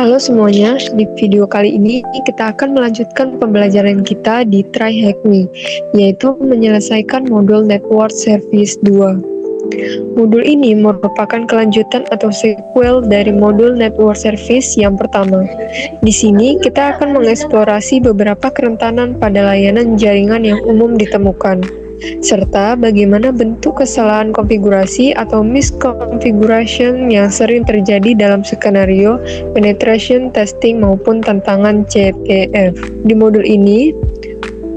Halo semuanya, di video kali ini kita akan melanjutkan pembelajaran kita di Try Hack Me, yaitu menyelesaikan modul Network Service 2. Modul ini merupakan kelanjutan atau sequel dari modul Network Service yang pertama. Di sini kita akan mengeksplorasi beberapa kerentanan pada layanan jaringan yang umum ditemukan, serta bagaimana bentuk kesalahan konfigurasi atau misconfiguration yang sering terjadi dalam skenario penetration testing maupun tantangan CTF. Di modul ini,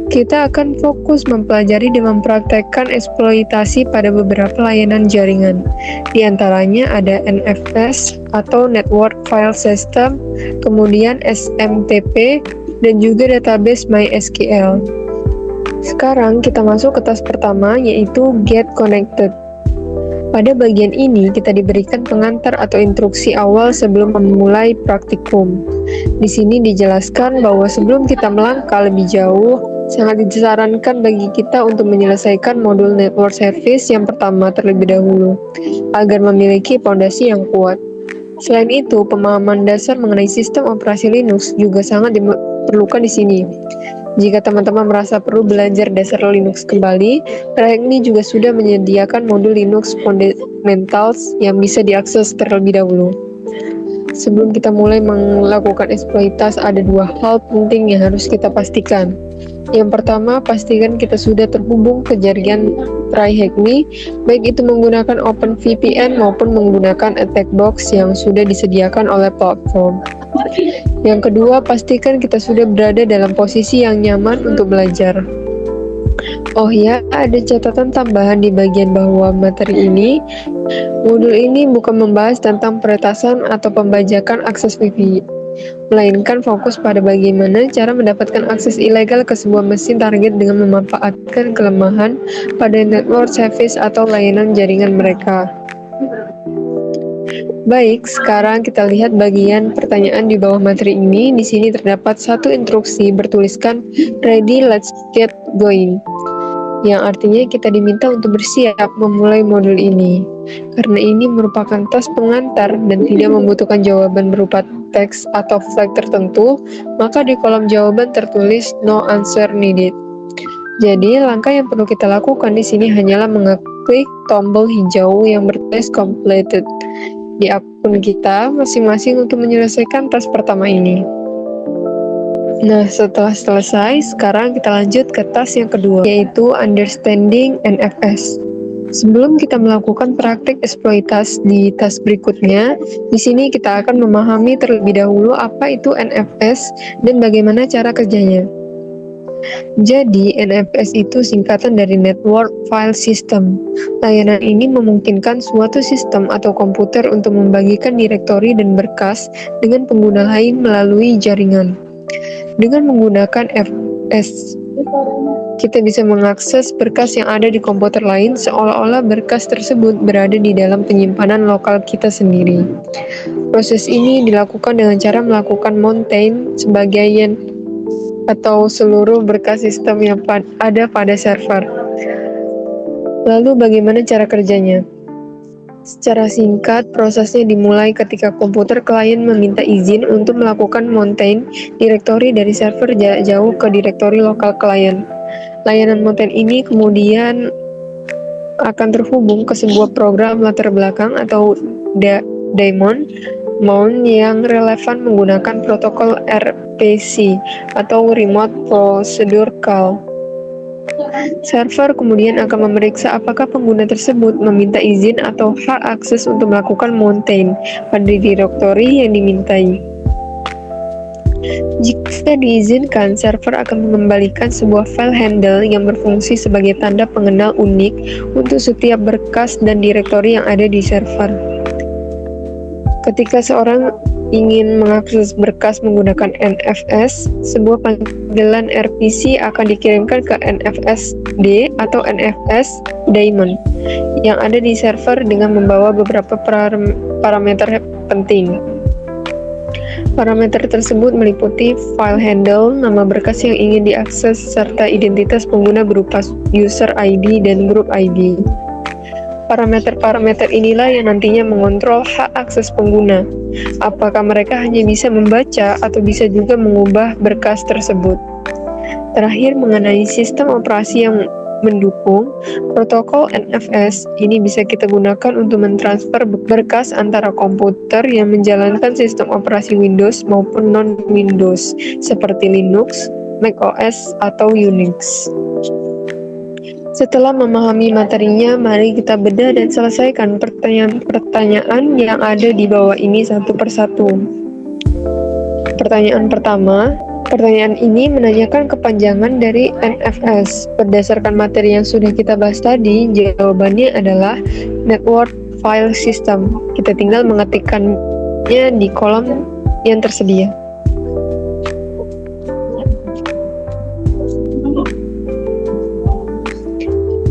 kita akan fokus mempelajari dan mempraktekkan eksploitasi pada beberapa layanan jaringan. Di antaranya ada NFS atau Network File System, kemudian SMTP, dan juga database MySQL. Sekarang kita masuk ke task pertama, yaitu Get Connected. Pada bagian ini, kita diberikan pengantar atau instruksi awal sebelum memulai praktikum. Di sini dijelaskan bahwa sebelum kita melangkah lebih jauh, sangat disarankan bagi kita untuk menyelesaikan modul Network Service yang pertama terlebih dahulu, agar memiliki fondasi yang kuat. Selain itu, pemahaman dasar mengenai sistem operasi Linux juga sangat diperlukan di sini. Jika teman-teman merasa perlu belajar dasar Linux kembali, Try juga sudah menyediakan modul Linux Fundamentals yang bisa diakses terlebih dahulu. Sebelum kita mulai melakukan eksploitasi, ada dua hal penting yang harus kita pastikan. Yang pertama, pastikan kita sudah terhubung ke jaringan Try baik itu menggunakan OpenVPN maupun menggunakan attack box yang sudah disediakan oleh platform. Yang kedua, pastikan kita sudah berada dalam posisi yang nyaman untuk belajar. Oh ya, ada catatan tambahan di bagian bawah materi ini. Modul ini bukan membahas tentang peretasan atau pembajakan akses Wi-Fi, melainkan fokus pada bagaimana cara mendapatkan akses ilegal ke sebuah mesin target dengan memanfaatkan kelemahan pada network service atau layanan jaringan mereka. Baik, sekarang kita lihat bagian pertanyaan di bawah materi ini. Di sini terdapat satu instruksi bertuliskan "Ready, let's get going", yang artinya kita diminta untuk bersiap memulai modul ini. Karena ini merupakan task pengantar dan tidak membutuhkan jawaban berupa teks atau flag tertentu, maka di kolom jawaban tertulis "No answer needed". Jadi, langkah yang perlu kita lakukan di sini hanyalah mengeklik tombol hijau yang bertulis "Completed" di akun kita masing-masing untuk menyelesaikan task pertama ini. Nah, setelah selesai, sekarang kita lanjut ke task yang kedua, yaitu Understanding NFS. Sebelum kita melakukan praktik eksploitasi di task berikutnya, di sini kita akan memahami terlebih dahulu apa itu NFS dan bagaimana cara kerjanya. Jadi, NFS itu singkatan dari Network File System. Layanan ini memungkinkan suatu sistem atau komputer untuk membagikan direktori dan berkas dengan pengguna lain melalui jaringan. Dengan menggunakan FS, kita bisa mengakses berkas yang ada di komputer lain seolah-olah berkas tersebut berada di dalam penyimpanan lokal kita sendiri. Proses ini dilakukan dengan cara melakukan mountain sebagian atau seluruh berkas sistem yang ada pada server. Lalu bagaimana cara kerjanya? Secara singkat, prosesnya dimulai ketika komputer klien meminta izin untuk melakukan mountain direktori dari server jauh ke direktori lokal klien. Layanan mountain ini kemudian akan terhubung ke sebuah program latar belakang atau daemon mount yang relevan menggunakan protokol RPC atau Remote Procedure Call. Server kemudian akan memeriksa apakah pengguna tersebut meminta izin atau hak akses untuk melakukan mountain pada direktori yang dimintai. Jika diizinkan, server akan mengembalikan sebuah file handle yang berfungsi sebagai tanda pengenal unik untuk setiap berkas dan direktori yang ada di server. Ketika seorang ingin mengakses berkas menggunakan NFS, sebuah panggilan RPC akan dikirimkan ke NFS-D atau NFS daemon yang ada di server dengan membawa beberapa parameter penting. Parameter tersebut meliputi file handle, nama berkas yang ingin diakses, serta identitas pengguna berupa user ID dan group ID. Parameter-parameter inilah yang nantinya mengontrol hak akses pengguna. Apakah mereka hanya bisa membaca atau bisa juga mengubah berkas tersebut. Terakhir, mengenai sistem operasi yang mendukung, protokol NFS ini bisa kita gunakan untuk mentransfer berkas antara komputer yang menjalankan sistem operasi Windows maupun non-Windows, seperti Linux, macOS, atau Unix. Setelah memahami materinya, mari kita bedah dan selesaikan pertanyaan-pertanyaan yang ada di bawah ini satu persatu. Pertanyaan pertama, pertanyaan ini menanyakan kepanjangan dari NFS. Berdasarkan materi yang sudah kita bahas tadi, jawabannya adalah Network File System. Kita tinggal mengetikkannya di kolom yang tersedia.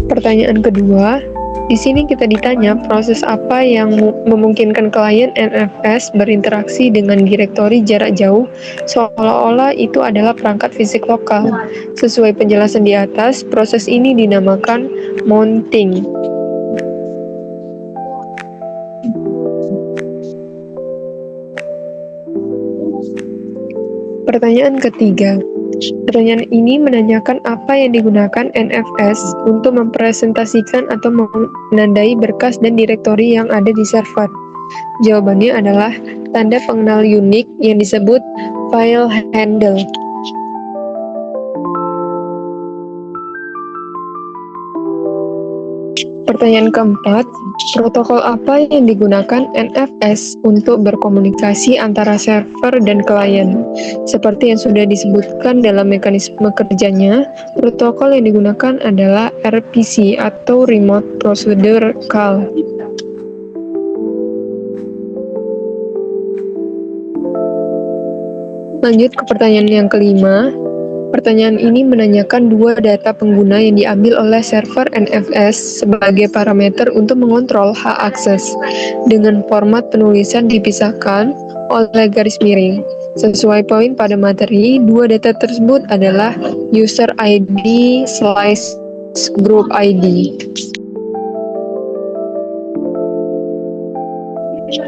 Pertanyaan kedua, di sini kita ditanya proses apa yang memungkinkan klien NFS berinteraksi dengan direktori jarak jauh seolah-olah itu adalah perangkat fisik lokal. Sesuai penjelasan di atas, proses ini dinamakan mounting. Pertanyaan ketiga. Pertanyaan ini menanyakan apa yang digunakan NFS untuk mempresentasikan atau menandai berkas dan direktori yang ada di server. Jawabannya adalah tanda pengenal unik yang disebut file handle. Pertanyaan keempat, protokol apa yang digunakan NFS untuk berkomunikasi antara server dan klien? Seperti yang sudah disebutkan dalam mekanisme kerjanya, protokol yang digunakan adalah RPC atau Remote Procedure Call. Lanjut ke pertanyaan yang kelima. Pertanyaan ini menanyakan dua data pengguna yang diambil oleh server NFS sebagai parameter untuk mengontrol hak akses. Dengan format penulisan dipisahkan oleh garis miring. Sesuai poin pada materi, dua data tersebut adalah user ID/group ID.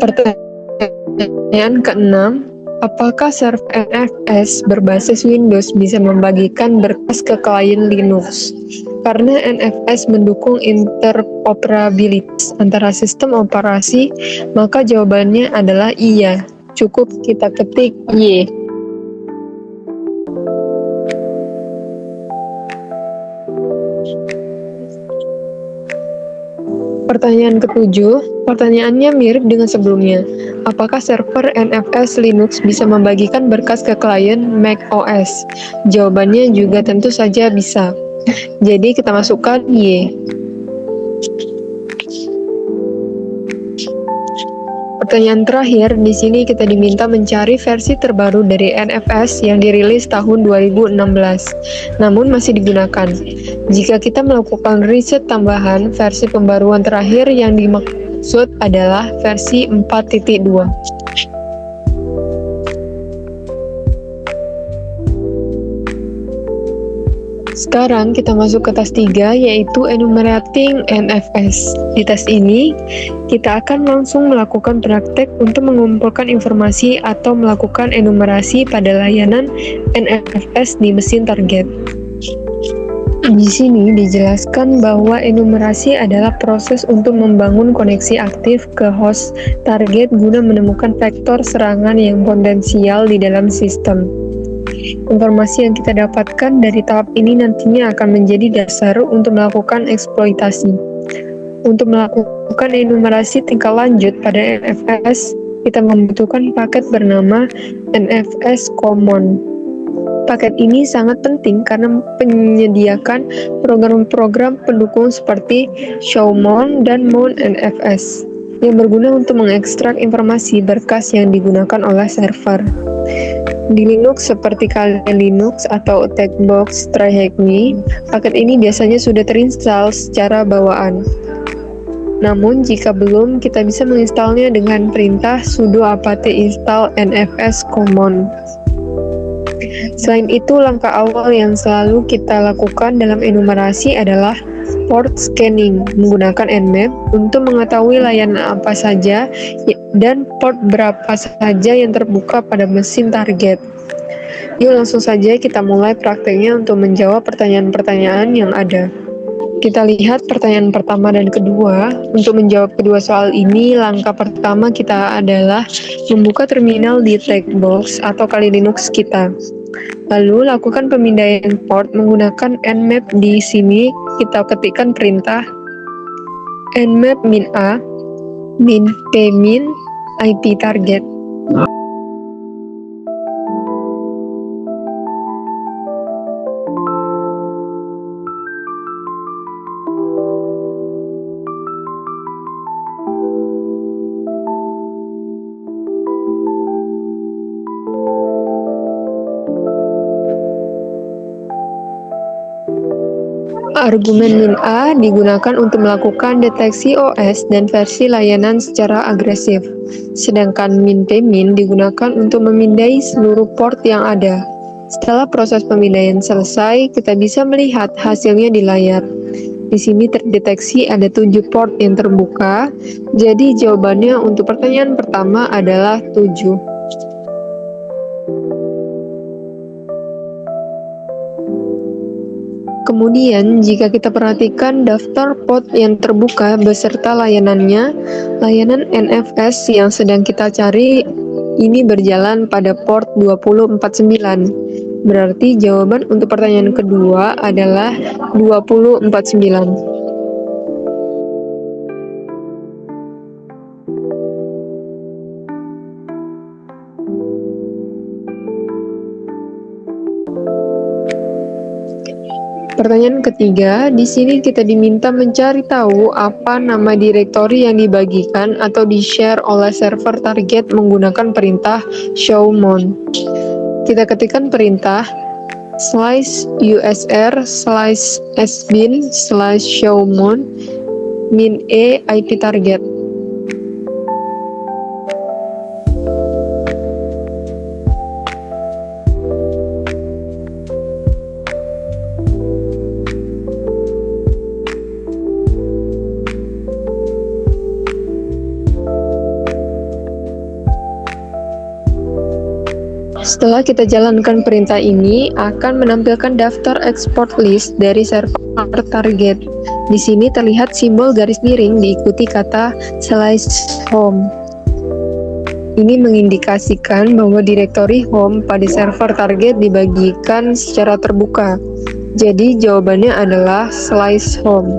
Pertanyaan keenam, apakah server NFS berbasis Windows bisa membagikan berkas ke klien Linux? Karena NFS mendukung interoperabilitas antara sistem operasi, maka jawabannya adalah iya. Cukup kita ketik Y. Pertanyaan ketujuh, pertanyaannya mirip dengan sebelumnya. Apakah server NFS Linux bisa membagikan berkas ke klien macOS? Jawabannya juga tentu saja bisa. Jadi kita masukkan Y. Pertanyaan terakhir, di sini kita diminta mencari versi terbaru dari NFS yang dirilis tahun 2016, namun masih digunakan. Jika kita melakukan riset tambahan, versi pembaruan terakhir yang dimaksud adalah versi 4.2. Sekarang kita masuk ke tes 3, yaitu Enumerating NFS. Di tes ini, kita akan langsung melakukan praktek untuk mengumpulkan informasi atau melakukan enumerasi pada layanan NFS di mesin target. Di sini dijelaskan bahwa enumerasi adalah proses untuk membangun koneksi aktif ke host target guna menemukan vektor serangan yang potensial di dalam sistem. Informasi yang kita dapatkan dari tahap ini nantinya akan menjadi dasar untuk melakukan eksploitasi. Untuk melakukan enumerasi tingkat lanjut pada NFS, kita membutuhkan paket bernama NFS Common. Paket ini sangat penting karena menyediakan program-program pendukung seperti showmon dan mounNFS yang berguna untuk mengekstrak informasi berkas yang digunakan oleh server. Di Linux seperti Kali Linux atau Attackbox TryHackMe, paket ini biasanya sudah terinstall secara bawaan. Namun jika belum, kita bisa menginstalnya dengan perintah sudo apt install nfs common. Selain itu, langkah awal yang selalu kita lakukan dalam enumerasi adalah port scanning menggunakan Nmap untuk mengetahui layanan apa saja dan port berapa saja yang terbuka pada mesin target. Yuk langsung saja kita mulai prakteknya untuk menjawab pertanyaan-pertanyaan yang ada. Kita lihat pertanyaan pertama dan kedua. Untuk menjawab kedua soal ini, langkah pertama kita adalah membuka terminal di Trackbox atau Kali Linux kita. Lalu lakukan pemindaian port menggunakan Nmap. Di sini kita ketikkan perintah nmap min a min p min ip target. Argumen min A digunakan untuk melakukan deteksi OS dan versi layanan secara agresif, sedangkan min P min digunakan untuk memindai seluruh port yang ada. Setelah proses pemindaian selesai, kita bisa melihat hasilnya di layar. Di sini terdeteksi ada 7 port yang terbuka, jadi jawabannya untuk pertanyaan pertama adalah 7. Kemudian, jika kita perhatikan daftar port yang terbuka beserta layanannya, layanan NFS yang sedang kita cari ini berjalan pada port 2049. Berarti jawaban untuk pertanyaan kedua adalah 2049. Pertanyaan ketiga, di sini kita diminta mencari tahu apa nama direktori yang dibagikan atau di-share oleh server target menggunakan perintah showmon. Kita ketikkan perintah /usr/sbin/showmon min e ip target. Setelah kita jalankan perintah ini, akan menampilkan daftar export list dari server target. Di sini terlihat simbol garis miring diikuti kata /home. Ini mengindikasikan bahwa direktori home pada server target dibagikan secara terbuka. Jadi jawabannya adalah /home.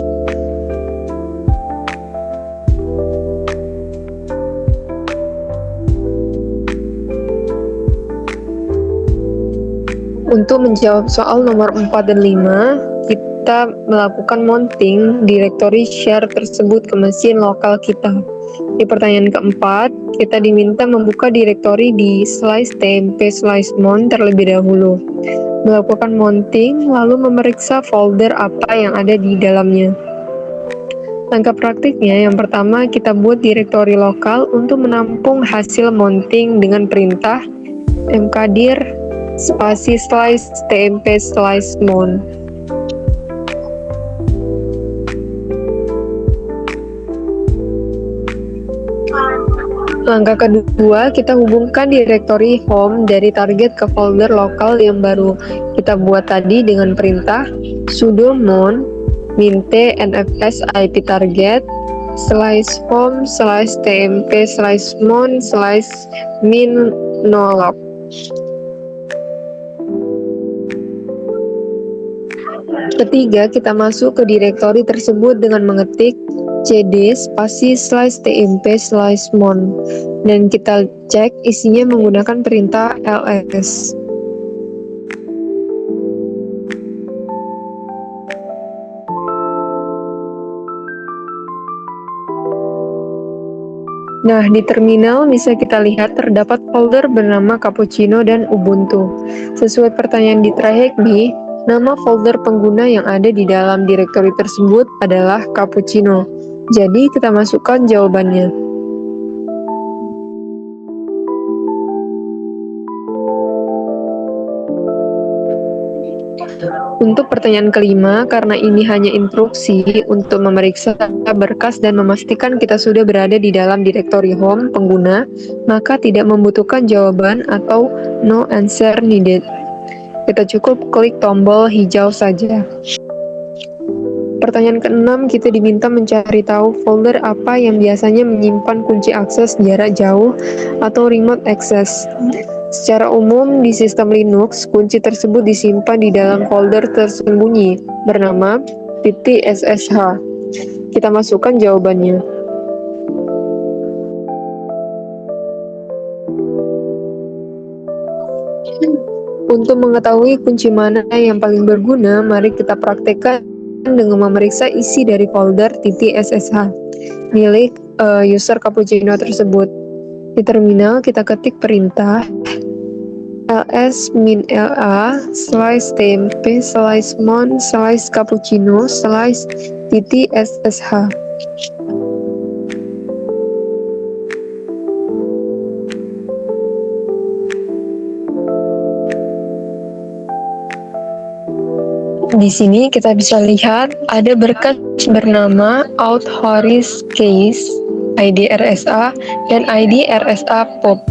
Untuk menjawab soal nomor 4 dan 5, kita melakukan mounting direktori share tersebut ke mesin lokal kita. Di pertanyaan keempat, kita diminta membuka direktori di /tmp/mon terlebih dahulu, melakukan mounting, lalu memeriksa folder apa yang ada di dalamnya. Langkah praktiknya, yang pertama kita buat direktori lokal untuk menampung hasil mounting dengan perintah mkdir spasi /tmp/mon. Langkah kedua, kita hubungkan direktori home dari target ke folder lokal yang baru kita buat tadi dengan perintah sudo mon min t nfs ip target /home/tmp/mon/min nolog. Ketiga, kita masuk ke direktori tersebut dengan mengetik cd spasi /tmp/mon dan kita cek isinya menggunakan perintah ls. Nah, di terminal bisa kita lihat terdapat folder bernama Cappuccino dan Ubuntu. Sesuai pertanyaan di try-hack-me, nama folder pengguna yang ada di dalam direktori tersebut adalah Cappuccino. Jadi, kita masukkan jawabannya. Untuk pertanyaan kelima, karena ini hanya instruksi untuk memeriksa berkas dan memastikan kita sudah berada di dalam directory home pengguna, maka tidak membutuhkan jawaban atau no answer needed. Kita cukup klik tombol hijau saja. Pertanyaan keenam, kita diminta mencari tahu folder apa yang biasanya menyimpan kunci akses jarak jauh atau remote access. Secara umum, di sistem Linux, kunci tersebut disimpan di dalam folder tersembunyi bernama .ssh. Kita masukkan jawabannya. Untuk mengetahui kunci mana yang paling berguna, mari kita praktekkan dengan memeriksa isi dari folder .ssh milik user cappuccino tersebut. Di terminal, kita ketik perintah ls-temp/mon/cappuccino/.ssh. Di sini kita bisa lihat ada berkas bernama Auth-Horis Case, ID RSA, dan ID RSA POP.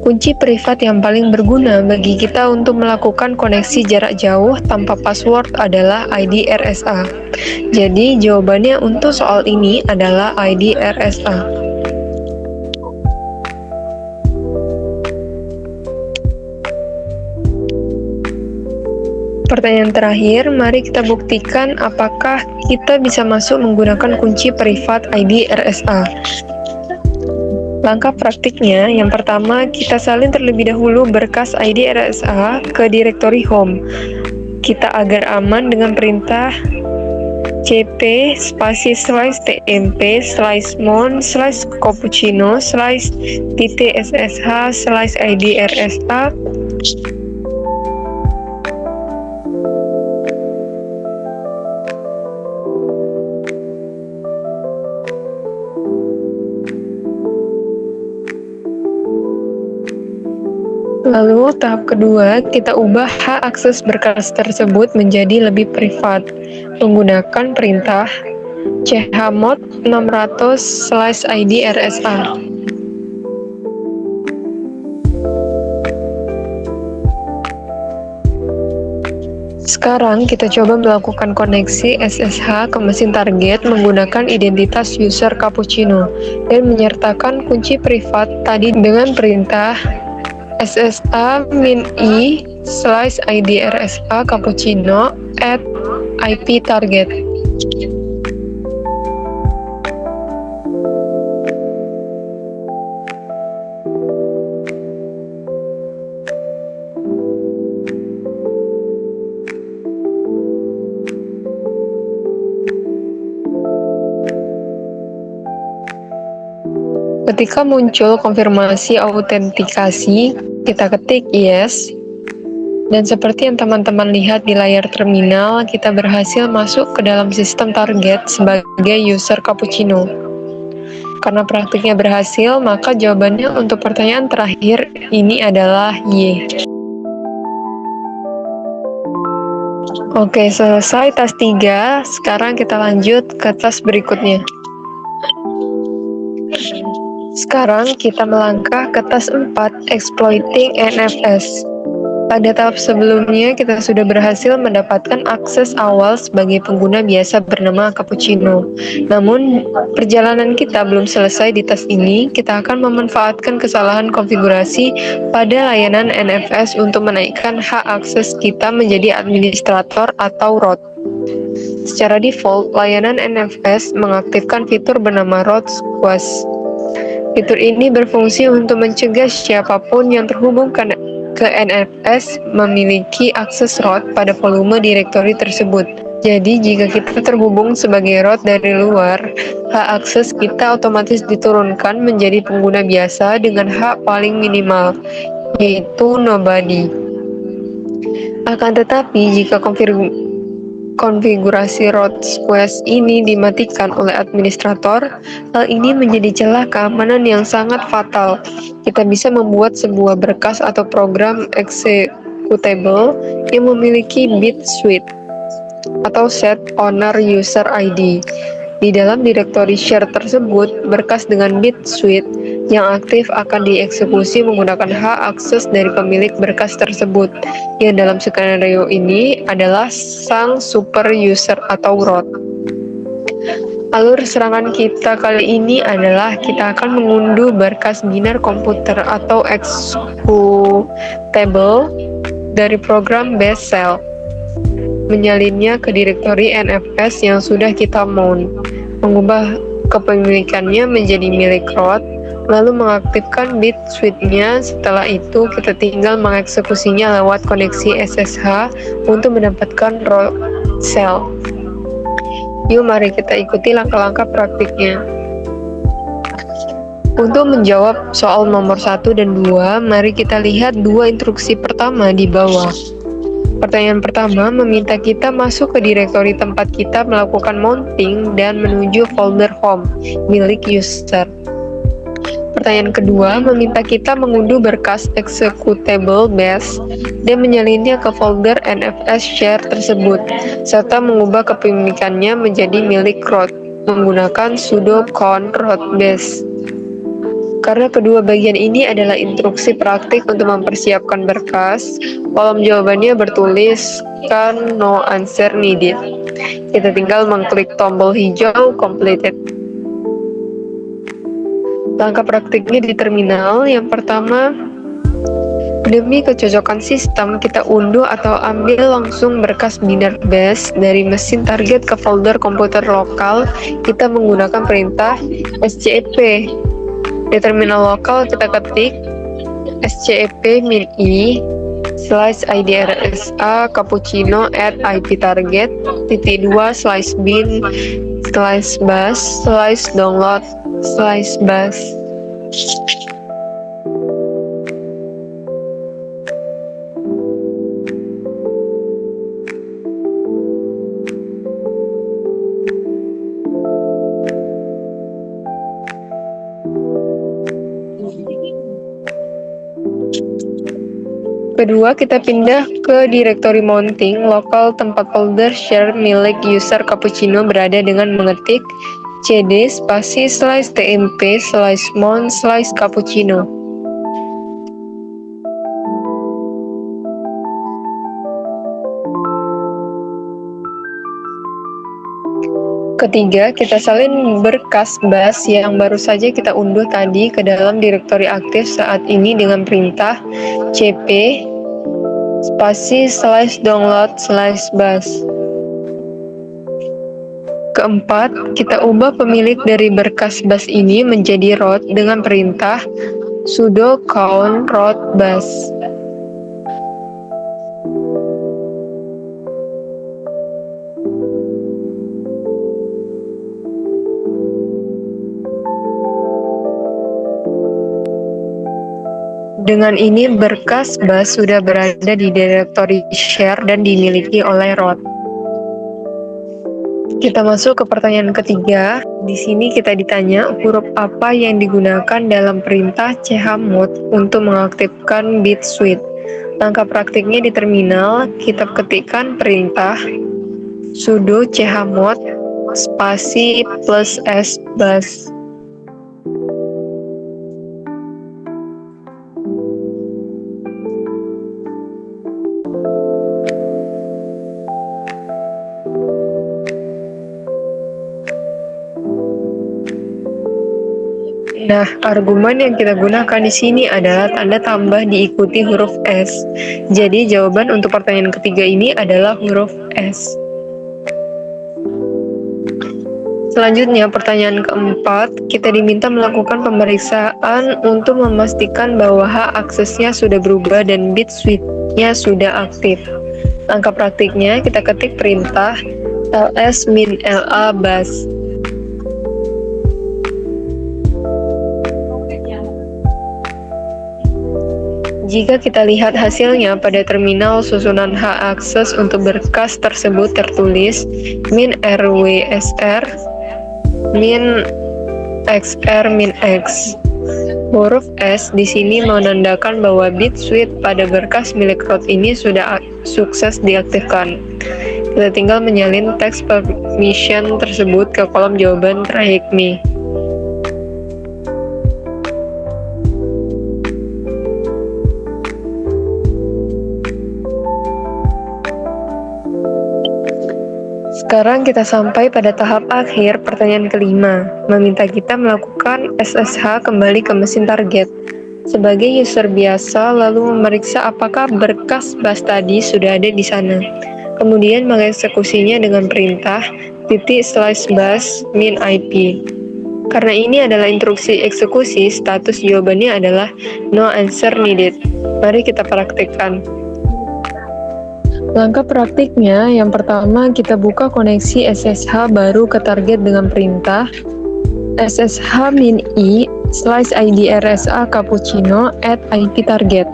Kunci privat yang paling berguna bagi kita untuk melakukan koneksi jarak jauh tanpa password adalah ID RSA. Jadi jawabannya untuk soal ini adalah ID RSA. Pertanyaan terakhir, mari kita buktikan apakah kita bisa masuk menggunakan kunci privat ID RSA. Langkah praktiknya, yang pertama, kita salin terlebih dahulu berkas ID RSA ke directory home. Kita agar aman dengan perintah cp /temp/cappuccino/.ssh/id/rsa. Lalu tahap kedua, kita ubah hak akses berkas tersebut menjadi lebih privat menggunakan perintah chmod 600/id/rsa. Sekarang kita coba melakukan koneksi SSH ke mesin target menggunakan identitas user cappuccino dan menyertakan kunci privat tadi dengan perintah ssa-i/id/rsa cappuccino @ip target. Ketika muncul konfirmasi autentikasi, kita ketik yes. Dan seperti yang teman-teman lihat di layar terminal, kita berhasil masuk ke dalam sistem target sebagai user cappuccino. Karena praktiknya berhasil, maka jawabannya untuk pertanyaan terakhir ini adalah Y. Oke, selesai tas 3. Sekarang kita lanjut ke tas berikutnya. Sekarang kita melangkah ke tas 4, Exploiting NFS. Pada tahap sebelumnya, kita sudah berhasil mendapatkan akses awal sebagai pengguna biasa bernama Cappuccino. Namun, perjalanan kita belum selesai di tas ini. Kita akan memanfaatkan kesalahan konfigurasi pada layanan NFS untuk menaikkan hak akses kita menjadi administrator atau root. Secara default, layanan NFS mengaktifkan fitur bernama root squash. Fitur ini berfungsi untuk mencegah siapapun yang terhubung ke NFS memiliki akses root pada volume direktori tersebut. Jadi, jika kita terhubung sebagai root dari luar, hak akses kita otomatis diturunkan menjadi pengguna biasa dengan hak paling minimal, yaitu nobody. Akan tetapi, jika konfigurasi root squash ini dimatikan oleh administrator, hal ini menjadi celah keamanan yang sangat fatal. Kita bisa membuat sebuah berkas atau program executable yang memiliki bit suite atau set owner user ID. Di dalam direktori share tersebut, berkas dengan bit suite yang aktif akan dieksekusi menggunakan hak akses dari pemilik berkas tersebut, yang dalam skenario ini adalah sang super user atau root. Alur serangan kita kali ini adalah kita akan mengunduh berkas binar komputer atau executable dari program base shell, menyalinnya ke direktori NFS yang sudah kita mount, mengubah kepemilikannya menjadi milik root, lalu mengaktifkan bit suite-nya. Setelah itu kita tinggal mengeksekusinya lewat koneksi SSH untuk mendapatkan root shell. Yuk mari kita ikuti langkah-langkah praktiknya. Untuk menjawab soal nomor 1 dan 2, mari kita lihat dua instruksi pertama di bawah. Pertanyaan pertama meminta kita masuk ke direktori tempat kita melakukan mounting dan menuju folder home milik user. Pertanyaan kedua meminta kita mengunduh berkas executable base dan menyalinnya ke folder NFS share tersebut, serta mengubah kepemilikannya menjadi milik root menggunakan sudo conn root base. Karena kedua bagian ini adalah instruksi praktik untuk mempersiapkan berkas, kolom jawabannya bertuliskan no answer needed. Kita tinggal mengklik tombol hijau completed. Langkah praktiknya di terminal. Yang pertama, demi kecocokan sistem, kita unduh atau ambil langsung berkas binar base dari mesin target ke folder komputer lokal. Kita menggunakan perintah scep. Di terminal lokal kita ketik scep-i /idrsa cappuccino @iptarget /2 /bin/bus/download/bus. Kedua, kita pindah ke direktori mounting lokal tempat folder share milik user cappuccino berada dengan mengetik cd /tmp/mount/cappuccino. Ketiga, kita salin berkas bus yang baru saja kita unduh tadi ke dalam direktori aktif saat ini dengan perintah cp /download/bus. Keempat, kita ubah pemilik dari berkas bus ini menjadi root dengan perintah sudo conn root bus. Dengan ini, berkas bus sudah berada di direktori share dan dimiliki oleh root. Kita masuk ke pertanyaan ketiga. Di sini kita ditanya huruf apa yang digunakan dalam perintah chmod untuk mengaktifkan bit suite. Langkah praktiknya di terminal, kita ketikkan perintah sudo chmod spasi +s bus. Nah, argumen yang kita gunakan di sini adalah tanda tambah diikuti huruf S. Jadi, jawaban untuk pertanyaan ketiga ini adalah huruf S. Selanjutnya, pertanyaan keempat, kita diminta melakukan pemeriksaan untuk memastikan bahwa hak aksesnya sudah berubah dan bit suite-nya sudah aktif. Langkah praktiknya, kita ketik perintah ls-la bus. Jika kita lihat hasilnya pada terminal, susunan hak akses untuk berkas tersebut tertulis min rwsr min xr min x. Huruf S di sini menandakan bahwa bit switch pada berkas milik root ini sudah sukses diaktifkan. Kita tinggal menyalin teks permission tersebut ke kolom jawaban try me. Sekarang kita sampai pada tahap akhir, pertanyaan kelima, meminta kita melakukan SSH kembali ke mesin target. Sebagai user biasa, lalu memeriksa apakah berkas bus tadi sudah ada di sana. Kemudian mengeksekusinya dengan perintah /bus min IP. Karena ini adalah instruksi eksekusi, status jawabannya adalah no answer needed. Mari kita praktikkan. Langkah praktiknya, yang pertama kita buka koneksi SSH baru ke target dengan perintah ssh-min-i/id-rsa cappuccino @ip target.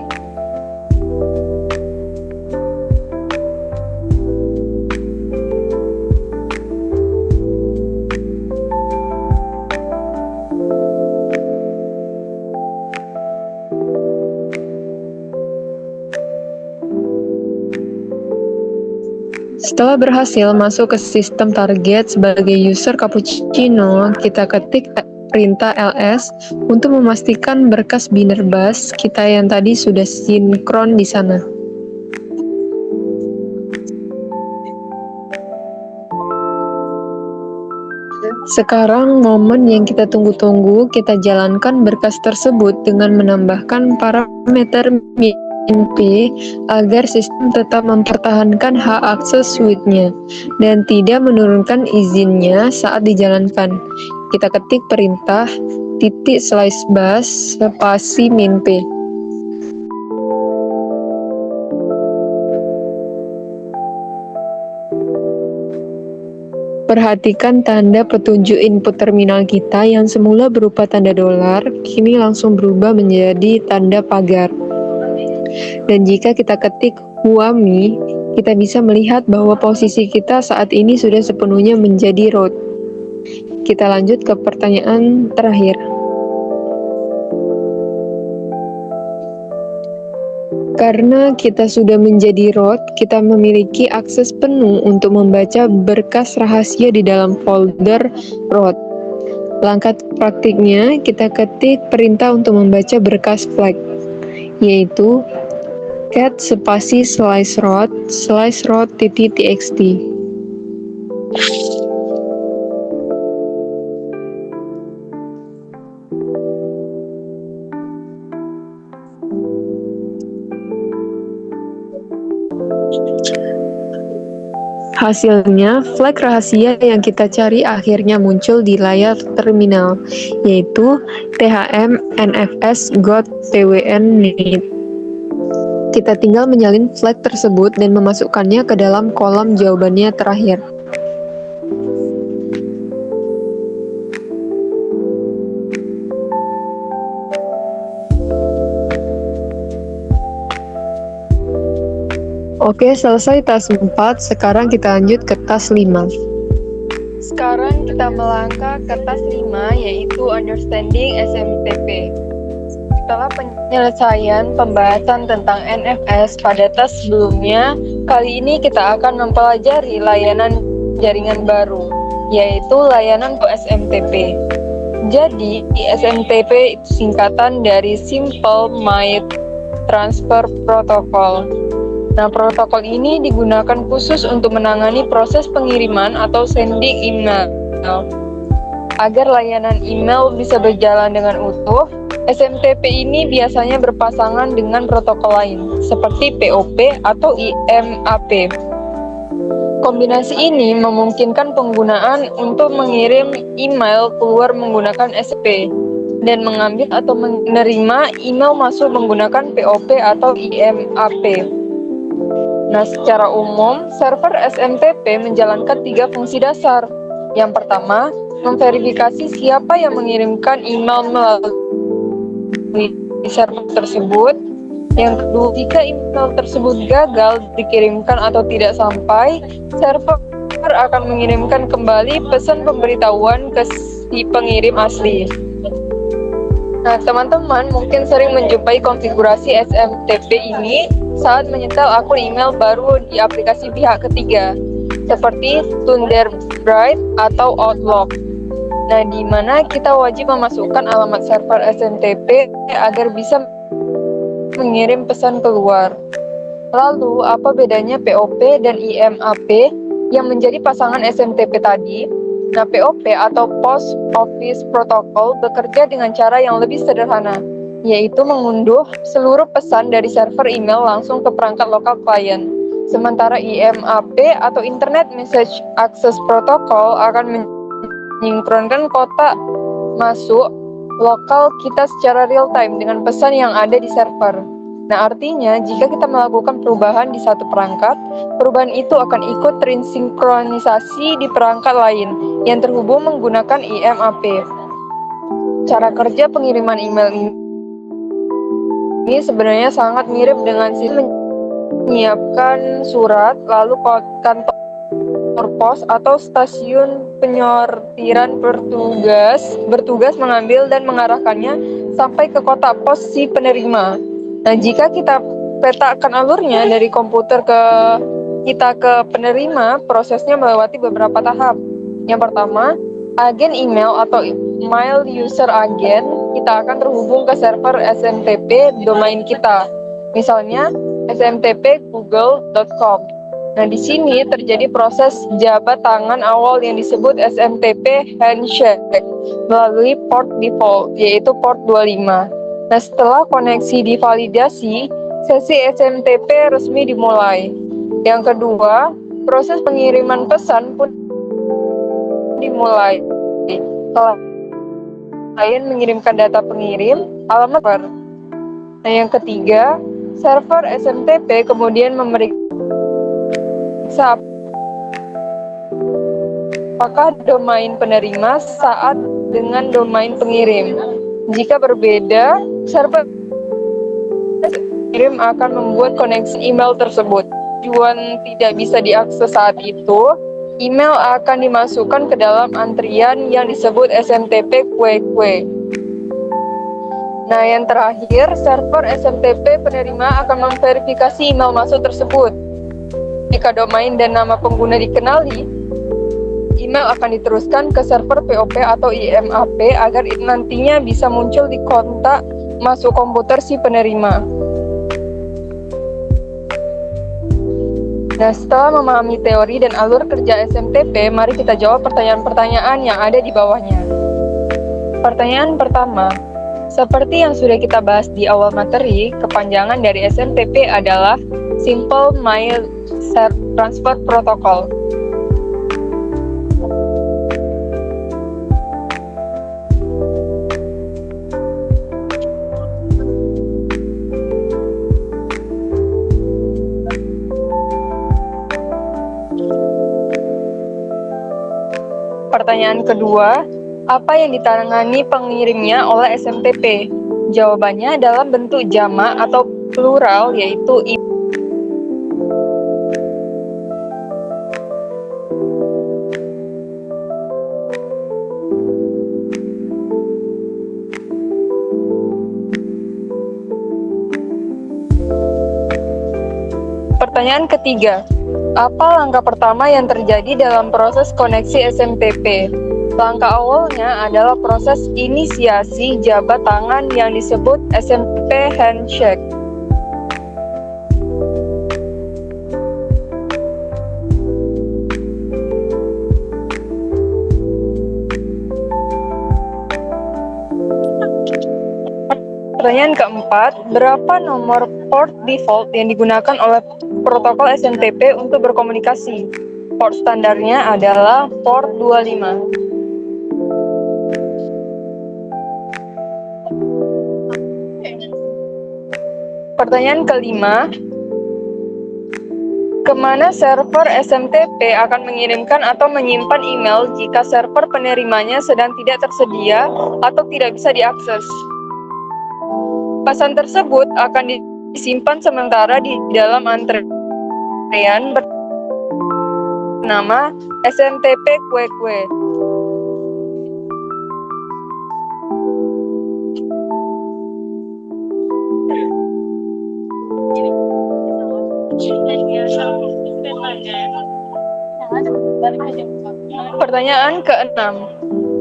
Setelah berhasil masuk ke sistem target sebagai user cappuccino, kita ketik perintah ls untuk memastikan berkas binary bus kita yang tadi sudah sinkron di sana. Sekarang momen yang kita tunggu-tunggu, kita jalankan berkas tersebut dengan menambahkan parameter min-p agar sistem tetap mempertahankan hak akses suite-nya dan tidak menurunkan izinnya saat dijalankan. Kita ketik perintah /bus spasi min-p. Perhatikan tanda petunjuk input terminal kita yang semula berupa tanda dolar, kini langsung berubah menjadi tanda pagar. Dan jika kita ketik Huami, kita bisa melihat bahwa posisi kita saat ini sudah sepenuhnya menjadi root. Kita lanjut ke pertanyaan terakhir. Karena kita sudah menjadi root, kita memiliki akses penuh untuk membaca berkas rahasia di dalam folder root. Langkah praktiknya, kita ketik perintah untuk membaca berkas flag, yaitu cat spasi /root/root.txt. Hasilnya, flag rahasia yang kita cari akhirnya muncul di layar terminal, yaitu thm nfs got pwn need. Kita tinggal menyalin flag tersebut dan memasukkannya ke dalam kolom jawabannya terakhir. Oke, selesai tas 4, sekarang kita lanjut ke tas 5. Sekarang kita melangkah ke tas 5, yaitu Understanding SMTP. Setelah penyelesaian pembahasan tentang NFS pada tas sebelumnya, kali ini kita akan mempelajari layanan jaringan baru, yaitu layanan SMTP. Jadi, SMTP itu singkatan dari Simple Mail Transfer Protocol. Nah, protokol ini digunakan khusus untuk menangani proses pengiriman atau sending email. Agar layanan email bisa berjalan dengan utuh, SMTP ini biasanya berpasangan dengan protokol lain, seperti POP atau IMAP. Kombinasi ini memungkinkan penggunaan untuk mengirim email keluar menggunakan SP, dan mengambil atau menerima email masuk menggunakan POP atau IMAP. Nah, secara umum, server SMTP menjalankan 3 fungsi dasar. Yang pertama, memverifikasi siapa yang mengirimkan email melalui server tersebut. Yang kedua, jika email tersebut gagal dikirimkan atau tidak sampai, server akan mengirimkan kembali pesan pemberitahuan ke si pengirim asli. Nah, teman-teman mungkin sering menjumpai konfigurasi SMTP ini saat menyetel akun email baru di aplikasi pihak ketiga, seperti Thunderbird atau Outlook. Nah, di mana kita wajib memasukkan alamat server SMTP agar bisa mengirim pesan keluar. Lalu, apa bedanya POP dan IMAP yang menjadi pasangan SMTP tadi? Nah, POP atau Post Office Protocol bekerja dengan cara yang lebih sederhana, yaitu mengunduh seluruh pesan dari server email langsung ke perangkat lokal klien. Sementara IMAP atau Internet Message Access Protocol akan menyinkronkan kotak masuk lokal kita secara real time dengan pesan yang ada di server. Nah, artinya jika kita melakukan perubahan di satu perangkat, perubahan itu akan ikut tersinkronisasi di perangkat lain yang terhubung menggunakan IMAP. Cara kerja pengiriman email ini sebenarnya sangat mirip dengan sistem menyiapkan surat, lalu kantor pos atau stasiun penyortiran bertugas mengambil dan mengarahkannya sampai ke kotak pos si penerima. Nah, jika kita petakan alurnya dari komputer kita ke penerima, prosesnya melewati beberapa tahap. Yang pertama, agen email atau mail user agent, kita akan terhubung ke server SMTP domain kita. Misalnya smtp.google.com. Nah, di sini terjadi proses jabat tangan awal yang disebut SMTP handshake melalui port default, yaitu port 25. Nah, setelah koneksi divalidasi, sesi SMTP resmi dimulai. Yang kedua, proses pengiriman pesan pun dimulai. Klien mengirimkan data pengirim, alamat server. Nah, yang ketiga, server SMTP kemudian memeriksa apakah domain penerima saat dengan domain pengirim. Jika berbeda, server pengirim akan membuat koneksi email tersebut. Tujuan tidak bisa diakses saat itu, email akan dimasukkan ke dalam antrian yang disebut SMTP kue-kue. Nah, yang terakhir, server SMTP penerima akan memverifikasi email masuk tersebut. Jika domain dan nama pengguna dikenali, email akan diteruskan ke server POP atau IMAP agar nantinya bisa muncul di kontak masuk komputer si penerima. Nah, setelah memahami teori dan alur kerja SMTP, mari kita jawab pertanyaan-pertanyaan yang ada di bawahnya. Pertanyaan pertama, seperti yang sudah kita bahas di awal materi, kepanjangan dari SMTP adalah Simple Mail Transfer Protocol. Pertanyaan kedua, apa yang ditangani pengirimnya oleh SMTP? Jawabannya dalam bentuk jamak atau plural, yaitu Pertanyaan ketiga, apa langkah pertama yang terjadi dalam proses koneksi SMTP? Langkah awalnya adalah proses inisiasi jabat tangan yang disebut SMTP handshake. Pertanyaan keempat, berapa nomor port default yang digunakan oleh protokol SMTP untuk berkomunikasi? Port standarnya adalah port 25. Pertanyaan kelima, kemana server SMTP akan mengirimkan atau menyimpan email jika server penerimanya sedang tidak tersedia atau tidak bisa diakses? Pesan tersebut akan disimpan sementara di dalam antrian bernama SMTP kue-kue. Pertanyaan ke-6.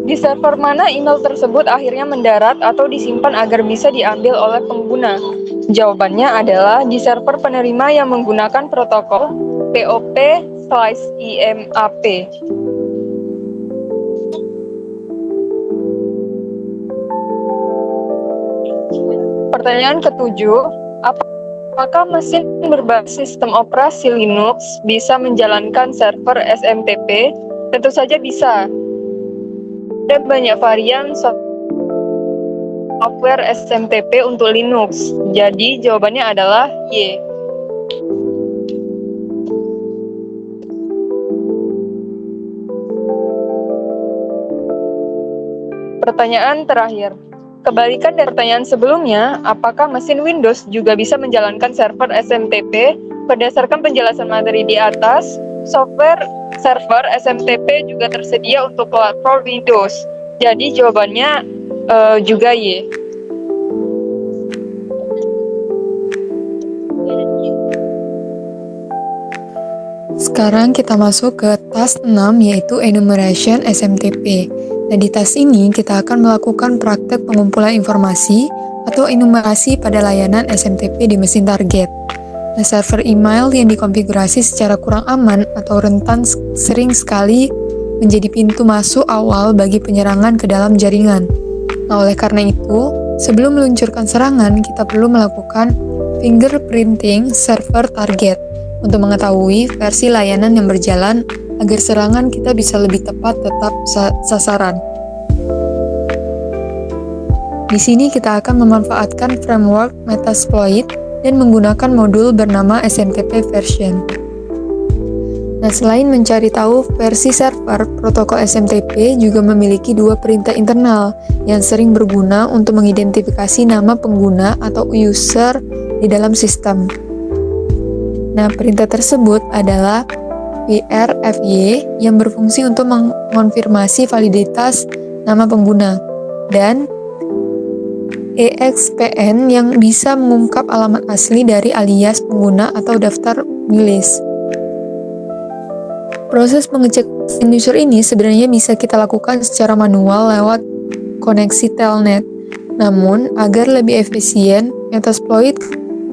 Di server mana email tersebut akhirnya mendarat atau disimpan agar bisa diambil oleh pengguna? Jawabannya adalah di server penerima yang menggunakan protokol POP/IMAP. Pertanyaan ke-7. Apakah mesin berbasis sistem operasi Linux bisa menjalankan server SMTP? Tentu saja bisa. Ada banyak varian software SMTP untuk Linux. Jadi jawabannya adalah Y. Pertanyaan terakhir. Kebalikan dari pertanyaan sebelumnya, apakah mesin Windows juga bisa menjalankan server SMTP? Berdasarkan penjelasan materi di atas, software server SMTP juga tersedia untuk platform Windows. Jadi jawabannya juga Y. Sekarang kita masuk ke task 6 yaitu enumeration SMTP. Nah, di task ini kita akan melakukan praktek pengumpulan informasi atau enumerasi pada layanan SMTP di mesin target. Nah, server email yang dikonfigurasi secara kurang aman atau rentan sering sekali menjadi pintu masuk awal bagi penyerangan ke dalam jaringan. Nah, oleh karena itu, sebelum meluncurkan serangan, kita perlu melakukan fingerprinting server target untuk mengetahui versi layanan yang berjalan agar serangan kita bisa lebih tepat tetap sasaran. Di sini kita akan memanfaatkan framework Metasploit dan menggunakan modul bernama SMTP version. Nah, selain mencari tahu versi server, protokol SMTP juga memiliki dua perintah internal yang sering berguna untuk mengidentifikasi nama pengguna atau user di dalam sistem. Nah, perintah tersebut adalah vrfy yang berfungsi untuk mengonfirmasi validitas nama pengguna dan expn yang bisa mengungkap alamat asli dari alias pengguna atau daftar milis. Proses pengecek user ini sebenarnya bisa kita lakukan secara manual lewat koneksi telnet. Namun, agar lebih efisien, Metasploit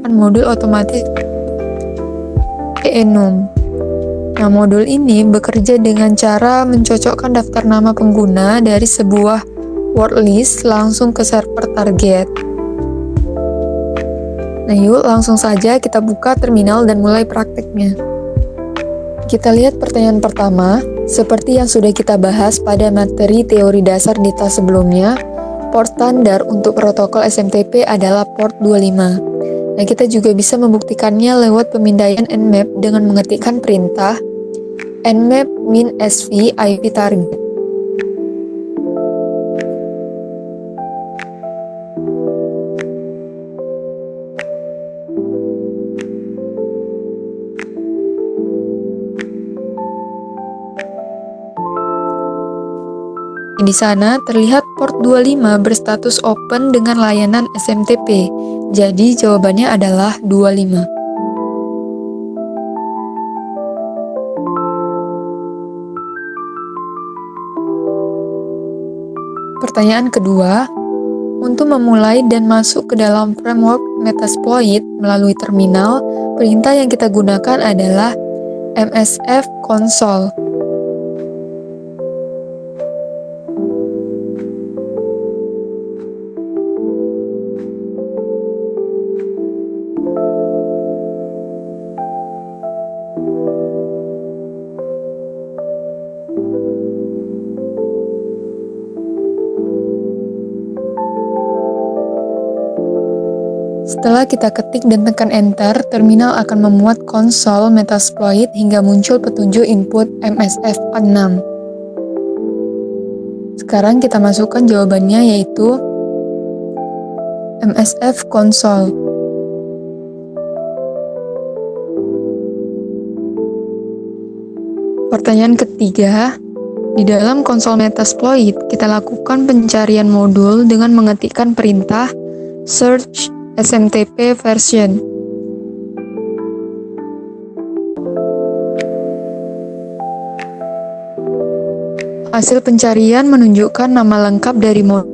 akan modul otomatis enum. Nah, modul ini bekerja dengan cara mencocokkan daftar nama pengguna dari sebuah word list langsung ke server target. Nah, yuk langsung saja kita buka terminal dan mulai prakteknya. Kita lihat pertanyaan pertama, seperti yang sudah kita bahas pada materi teori dasar di tas sebelumnya, port standar untuk protokol SMTP adalah port 25. Nah, kita juga bisa membuktikannya lewat pemindaian nmap dengan mengetikkan perintah nmap -sv IP target. Di sana terlihat port 25 berstatus open dengan layanan SMTP. Jadi jawabannya adalah 25. Pertanyaan kedua, untuk memulai dan masuk ke dalam framework Metasploit melalui terminal, perintah yang kita gunakan adalah msf console. Setelah kita ketik dan tekan enter, terminal akan memuat konsol Metasploit hingga muncul petunjuk input MSF6. Sekarang kita masukkan jawabannya yaitu MSF console. Pertanyaan ketiga, di dalam konsol Metasploit kita lakukan pencarian modul dengan mengetikkan perintah search SMTP version. Hasil pencarian menunjukkan nama lengkap dari modul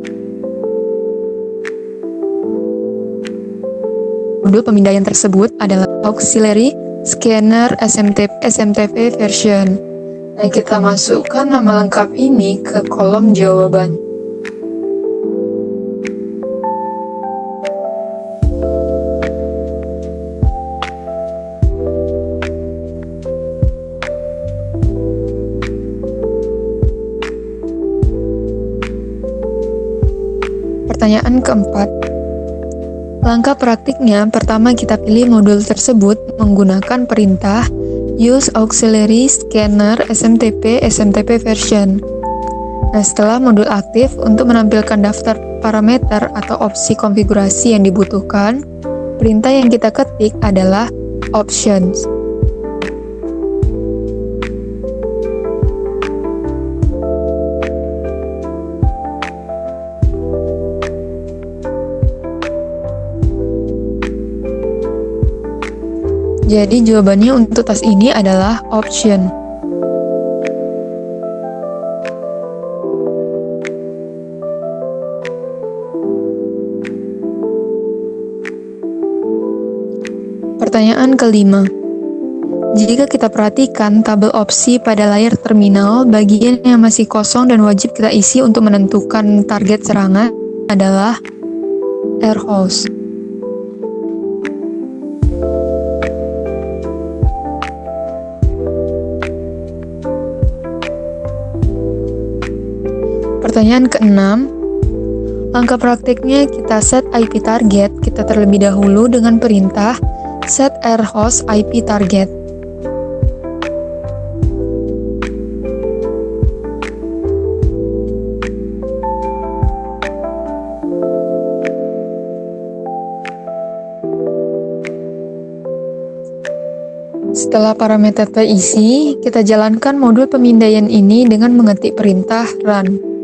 pemindaian tersebut adalah Auxiliary Scanner SMTP version. Nah, kita masukkan nama lengkap ini ke kolom jawaban. Pertanyaan keempat. Langkah praktiknya, pertama kita pilih modul tersebut menggunakan perintah Use Auxiliary Scanner SMTP version. Nah, setelah modul aktif, untuk menampilkan daftar parameter atau opsi konfigurasi yang dibutuhkan, perintah yang kita ketik adalah options. Jadi jawabannya untuk tas ini adalah option. Pertanyaan kelima. Jika kita perhatikan tabel opsi pada layar terminal, bagian yang masih kosong dan wajib kita isi untuk menentukan target serangan adalah air hose. Pertanyaan keenam, langkah praktiknya kita set IP target kita terlebih dahulu dengan perintah set air host IP target. Setelah parameter terisi, kita jalankan modul pemindaian ini dengan mengetik perintah run.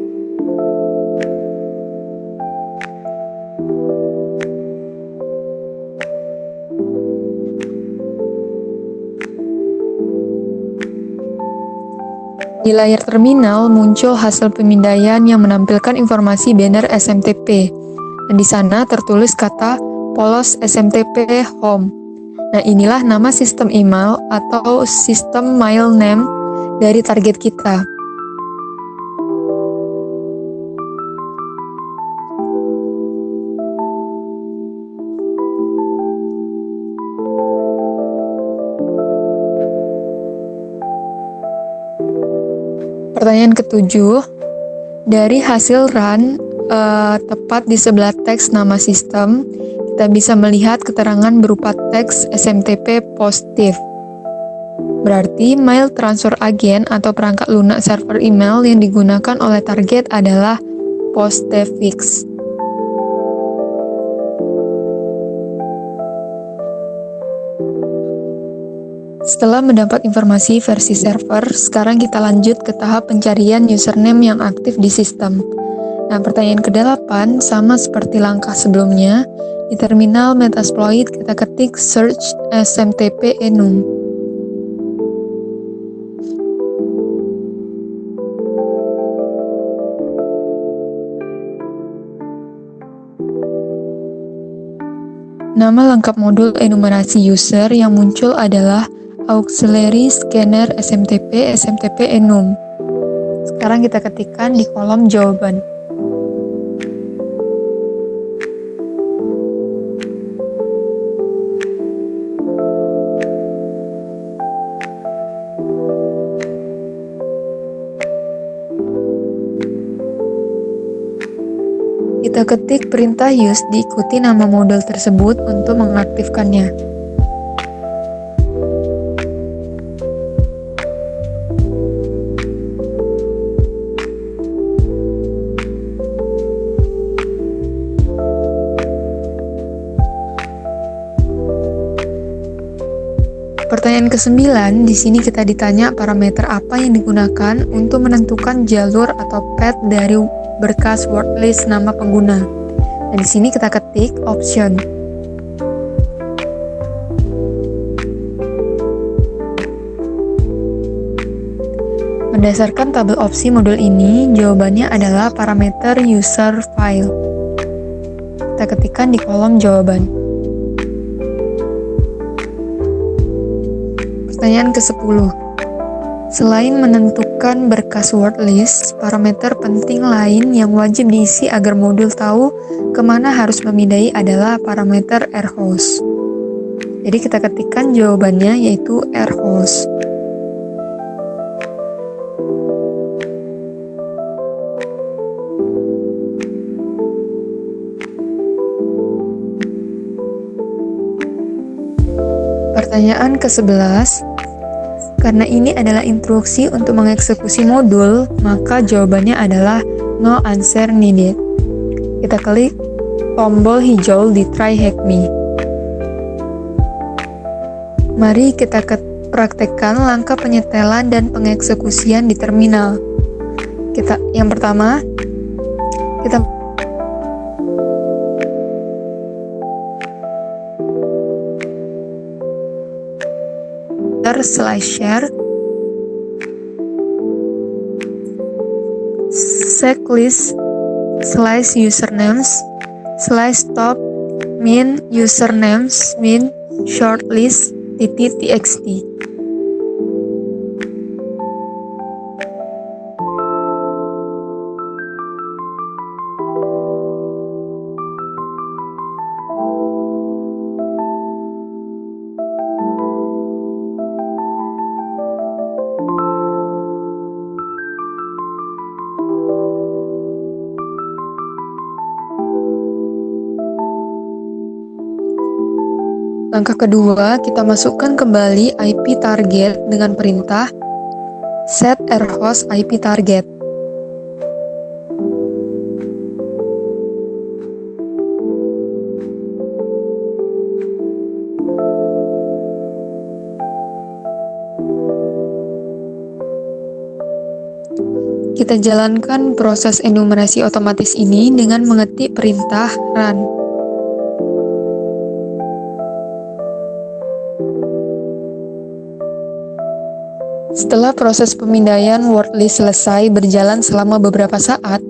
Di layar terminal muncul hasil pemindaian yang menampilkan informasi banner SMTP. Dan di sana tertulis kata polos SMTP home. Nah, inilah nama sistem email atau sistem mail name dari target kita. Pertanyaan ketujuh, dari hasil run tepat di sebelah teks nama sistem, kita bisa melihat keterangan berupa teks SMTP positif. Berarti mail transfer agent atau perangkat lunak server email yang digunakan oleh target adalah PostFix. Setelah mendapat informasi versi server, sekarang kita lanjut ke tahap pencarian username yang aktif di sistem. Nah, pertanyaan ke-8 sama seperti langkah sebelumnya. Di terminal Metasploit kita ketik search SMTP enum. Nama lengkap modul enumerasi user yang muncul adalah Auxiliary Scanner SMTP enum. Sekarang kita ketikkan di kolom jawaban. Kita ketik perintah use diikuti nama modul tersebut untuk mengaktifkannya. Pertanyaan ke-9, di sini kita ditanya parameter apa yang digunakan untuk menentukan jalur atau path dari berkas wordlist nama pengguna. Nah, di sini kita ketik option. Berdasarkan tabel opsi modul ini, jawabannya adalah parameter user file. Kita ketikkan di kolom jawaban. Pertanyaan ke-10. Selain menentukan berkas word list, parameter penting lain yang wajib diisi agar modul tahu kemana harus memindai adalah parameter rhost. Jadi kita ketikkan jawabannya yaitu rhost. Pertanyaan ke-11. Karena ini adalah instruksi untuk mengeksekusi modul, maka jawabannya adalah no answer needed. Kita klik tombol hijau di Try Hack Me. Mari kita praktekkan langkah penyetelan dan pengeksekusian di terminal. Yang pertama, kita /share checklist /usernames /top min usernames min shortlist .txt. Langkah kedua, kita masukkan kembali IP target dengan perintah set rhost IP target. Kita jalankan proses enumerasi otomatis ini dengan mengetik perintah run. Setelah proses pemindaian word list selesai berjalan selama beberapa saat,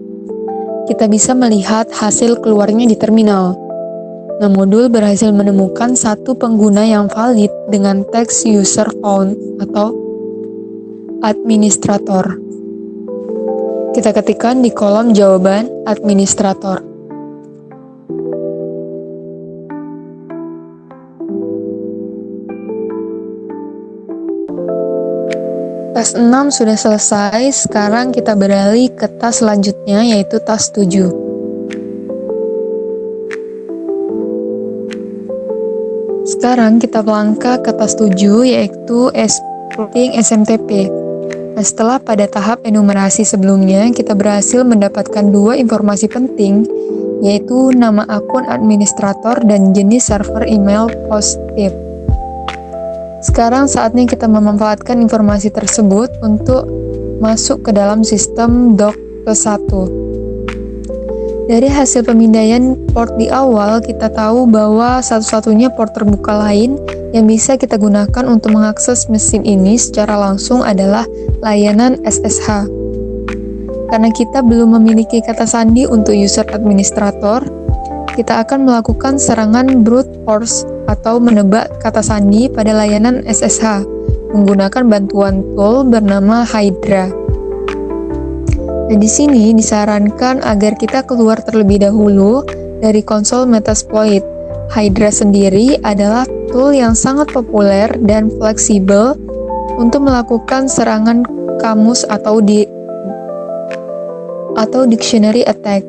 kita bisa melihat hasil keluarnya di terminal. Nah, modul berhasil menemukan satu pengguna yang valid dengan teks user found atau administrator. Kita ketikkan di kolom jawaban administrator. Tas 6 sudah selesai, sekarang kita beralih ke tas selanjutnya yaitu tas 7. Sekarang kita melangkah ke tas 7 yaitu Exporting SMTP. Nah, setelah pada tahap enumerasi sebelumnya, kita berhasil mendapatkan dua informasi penting yaitu nama akun administrator dan jenis server email positif. Sekarang saatnya kita memanfaatkan informasi tersebut untuk masuk ke dalam sistem doc ke-1. Dari hasil pemindaian port di awal, kita tahu bahwa satu-satunya port terbuka lain yang bisa kita gunakan untuk mengakses mesin ini secara langsung adalah layanan SSH. Karena kita belum memiliki kata sandi untuk user administrator, kita akan melakukan serangan brute force atau menebak kata sandi pada layanan SSH menggunakan bantuan tool bernama Hydra. Nah, di sini disarankan agar kita keluar terlebih dahulu dari konsol Metasploit. Hydra sendiri adalah tool yang sangat populer dan fleksibel untuk melakukan serangan kamus atau dictionary attack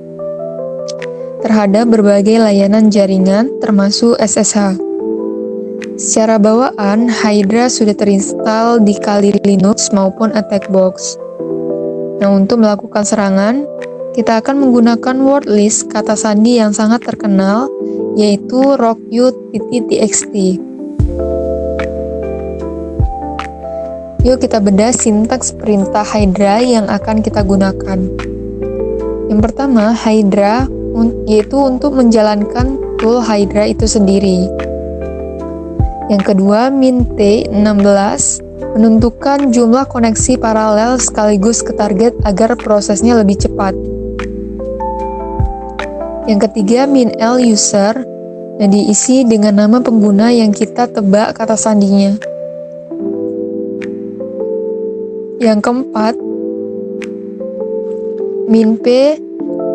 terhadap berbagai layanan jaringan termasuk SSH. Secara bawaan, Hydra sudah terinstall di Kali Linux maupun Attackbox. Nah, untuk melakukan serangan, kita akan menggunakan word list kata sandi yang sangat terkenal, yaitu rockyou.txt. Yuk kita bedah sintaks perintah Hydra yang akan kita gunakan. Yang pertama, Hydra yaitu untuk menjalankan tool Hydra itu sendiri. Yang kedua, min t16 Menentukan jumlah koneksi paralel sekaligus ke target agar prosesnya lebih cepat. Yang ketiga, min_l user, yang diisi dengan nama pengguna yang kita tebak kata sandinya. Yang keempat, min_p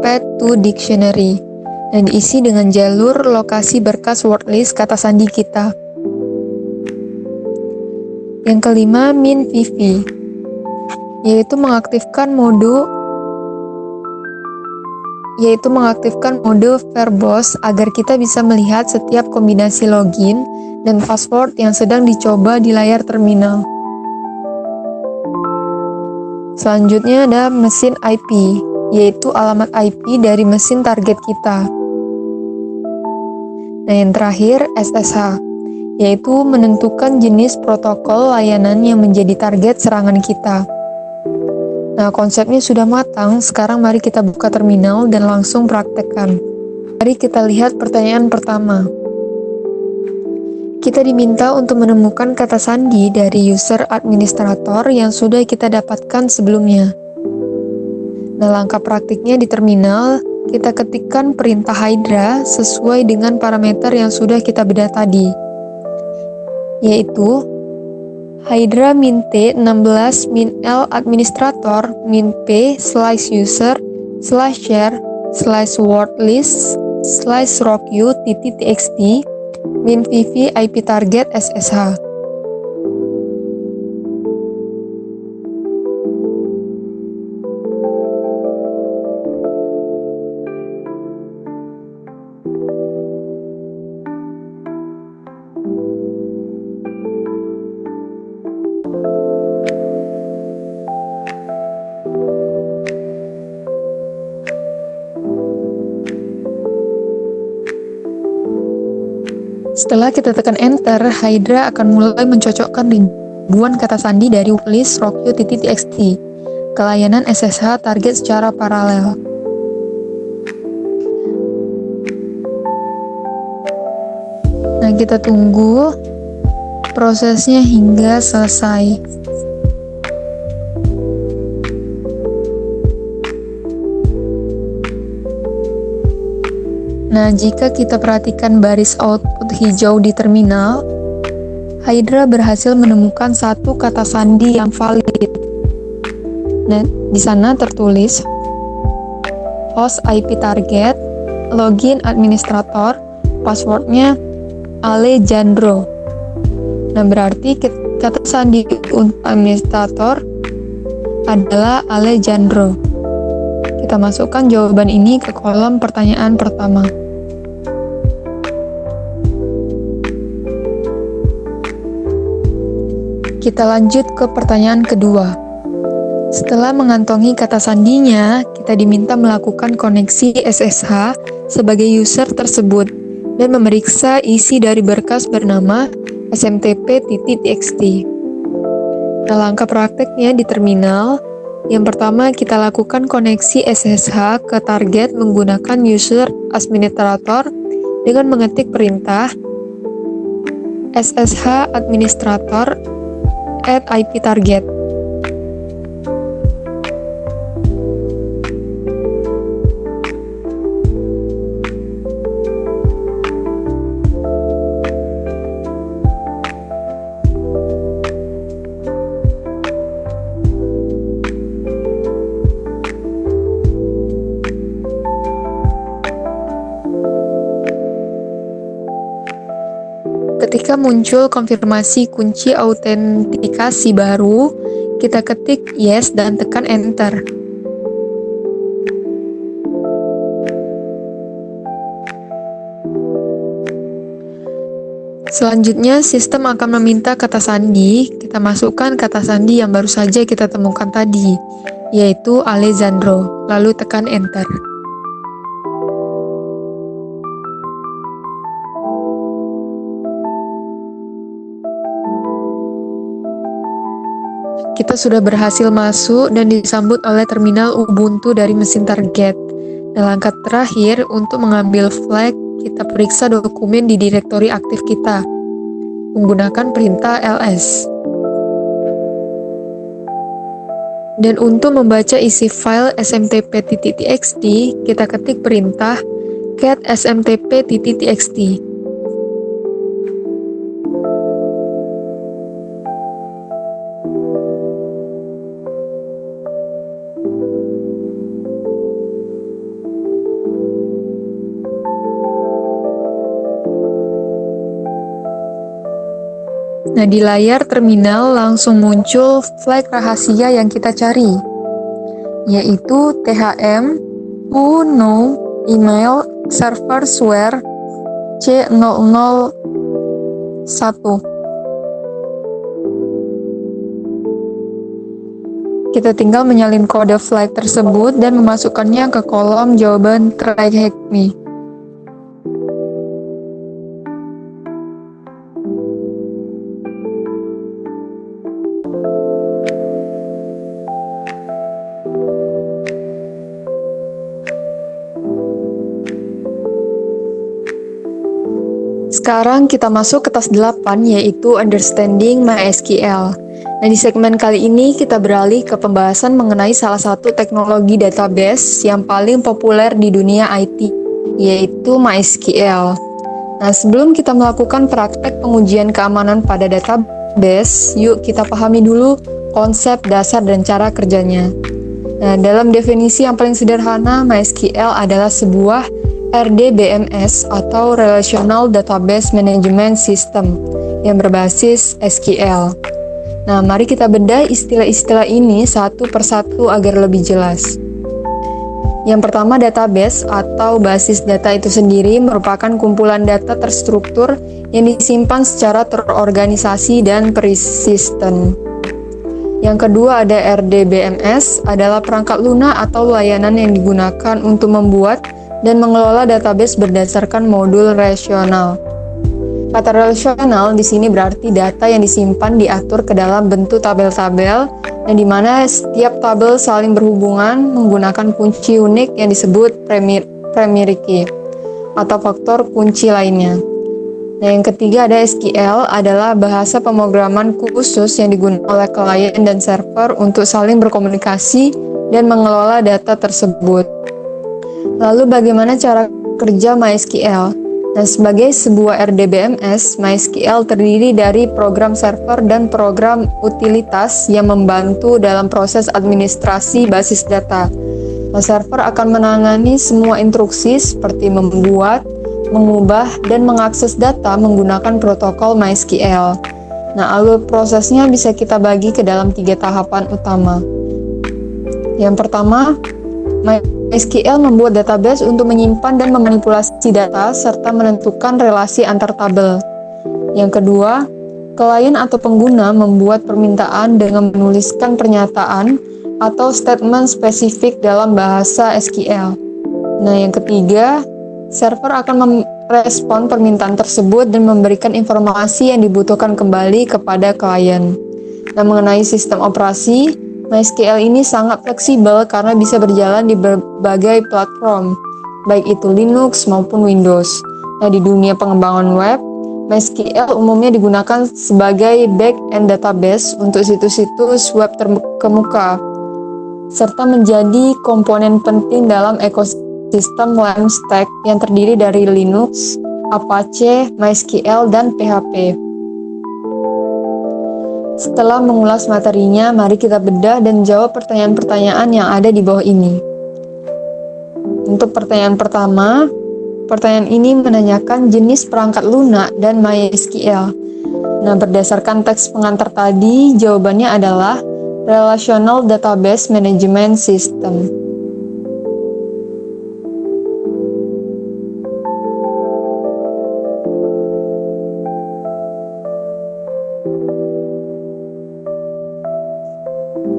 path to dictionary, dan diisi dengan jalur lokasi berkas wordlist kata sandi kita. Yang kelima, min_vv, yaitu mengaktifkan mode verbose agar kita bisa melihat setiap kombinasi login dan password yang sedang dicoba di layar terminal. Selanjutnya ada mesin IP, yaitu alamat IP dari mesin target kita. Nah, yang terakhir SSH, yaitu menentukan jenis protokol layanan yang menjadi target serangan kita. Nah, konsepnya sudah matang, sekarang mari kita buka terminal dan langsung praktekkan. Mari kita lihat pertanyaan pertama. Kita diminta untuk menemukan kata sandi dari user administrator yang sudah kita dapatkan sebelumnya. Nah, langkah praktiknya di terminal, kita ketikkan perintah Hydra sesuai dengan parameter yang sudah kita bedah tadi, yaitu Hydra min_t 16 min_l administrator min_p /user /share /wordlist /rocku.txt min_vv IP target SSH. Setelah kita tekan enter, Hydra akan mulai mencocokkan ribuan kata sandi dari list rocku.txt ke layanan SSH target secara paralel. Nah, kita tunggu prosesnya hingga selesai. Nah, jika kita perhatikan baris output hijau di terminal, Hydra berhasil menemukan satu kata sandi yang valid. Nah, di sana tertulis host IP target, login administrator, passwordnya Alejandro. Nah, berarti kata sandi untuk administrator adalah Alejandro. Kita masukkan jawaban ini ke kolom pertanyaan pertama. Kita lanjut ke pertanyaan kedua. Setelah mengantongi kata sandinya, kita diminta melakukan koneksi SSH sebagai user tersebut dan memeriksa isi dari berkas bernama smtp.txt. Nah, langkah prakteknya di terminal. Yang pertama, kita lakukan koneksi SSH ke target menggunakan user administrator dengan mengetik perintah SSH administrator @IP target. Ketika muncul konfirmasi kunci autentikasi baru, kita ketik yes dan tekan enter. Selanjutnya, sistem akan meminta kata sandi. Kita masukkan kata sandi yang baru saja kita temukan tadi, yaitu Alejandro, lalu tekan enter. Kita sudah berhasil masuk dan disambut oleh terminal Ubuntu dari mesin target. Dan langkah terakhir, untuk mengambil flag, kita periksa dokumen di direktori aktif kita menggunakan perintah ls. Dan untuk membaca isi file smtp.txt, kita ketik perintah cat smtp.txt. Nah, di layar terminal langsung muncul flag rahasia yang kita cari, yaitu thm who no email server swear C001. Kita tinggal menyalin kode flag tersebut dan memasukkannya ke kolom jawaban try hack me. Sekarang kita masuk ke task 8, yaitu Understanding MySQL. Nah, di segmen kali ini kita beralih ke pembahasan mengenai salah satu teknologi database yang paling populer di dunia IT, yaitu MySQL. Nah, sebelum kita melakukan praktek pengujian keamanan pada database, yuk kita pahami dulu konsep dasar dan cara kerjanya. Nah, dalam definisi yang paling sederhana, MySQL adalah sebuah RDBMS atau Relational Database Management System yang berbasis SQL. Nah, mari kita bedah istilah-istilah ini satu persatu agar lebih jelas. Yang pertama, database atau basis data itu sendiri merupakan kumpulan data terstruktur yang disimpan secara terorganisasi dan persisten. Yang kedua ada RDBMS, adalah perangkat lunak atau layanan yang digunakan untuk membuat dan mengelola database berdasarkan modul relasional. Kata relasional di sini berarti data yang disimpan diatur ke dalam bentuk tabel-tabel, yang dimana setiap tabel saling berhubungan menggunakan kunci unik yang disebut primary key atau faktor kunci lainnya. Nah, yang ketiga ada SQL, adalah bahasa pemrograman khusus yang digunakan oleh klien dan server untuk saling berkomunikasi dan mengelola data tersebut. Lalu bagaimana cara kerja MySQL? Nah, sebagai sebuah RDBMS, MySQL terdiri dari program server dan program utilitas yang membantu dalam proses administrasi basis data. Nah, server akan menangani semua instruksi seperti membuat, mengubah, dan mengakses data menggunakan protokol MySQL. Nah, alur prosesnya bisa kita bagi ke dalam 3 tahapan utama. Yang pertama, MySQL membuat database untuk menyimpan dan memanipulasi data serta menentukan relasi antar tabel. Yang kedua, klien atau pengguna membuat permintaan dengan menuliskan pernyataan atau statement spesifik dalam bahasa SQL. Nah, yang ketiga, server akan merespon permintaan tersebut dan memberikan informasi yang dibutuhkan kembali kepada klien. Nah, mengenai sistem operasi, MySQL ini sangat fleksibel karena bisa berjalan di berbagai platform, baik itu Linux maupun Windows. Nah, di dunia pengembangan web, MySQL umumnya digunakan sebagai back-end database untuk situs-situs web terkemuka, serta menjadi komponen penting dalam ekosistem LAMP stack yang terdiri dari Linux, Apache, MySQL, dan PHP. Setelah mengulas materinya, mari kita bedah dan jawab pertanyaan-pertanyaan yang ada di bawah ini. Untuk pertanyaan pertama, pertanyaan ini menanyakan jenis perangkat lunak dan MySQL. Nah, berdasarkan teks pengantar tadi, jawabannya adalah Relational Database Management System.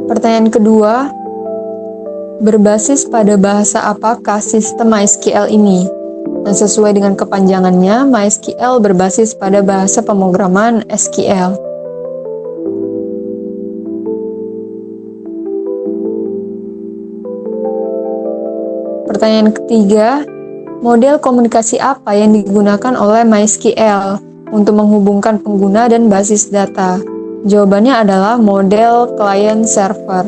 Pertanyaan kedua, berbasis pada bahasa apakah sistem MySQL ini? Dan sesuai dengan kepanjangannya, MySQL berbasis pada bahasa pemrograman SQL. Pertanyaan ketiga, model komunikasi apa yang digunakan oleh MySQL untuk menghubungkan pengguna dan basis data? Jawabannya adalah model client server.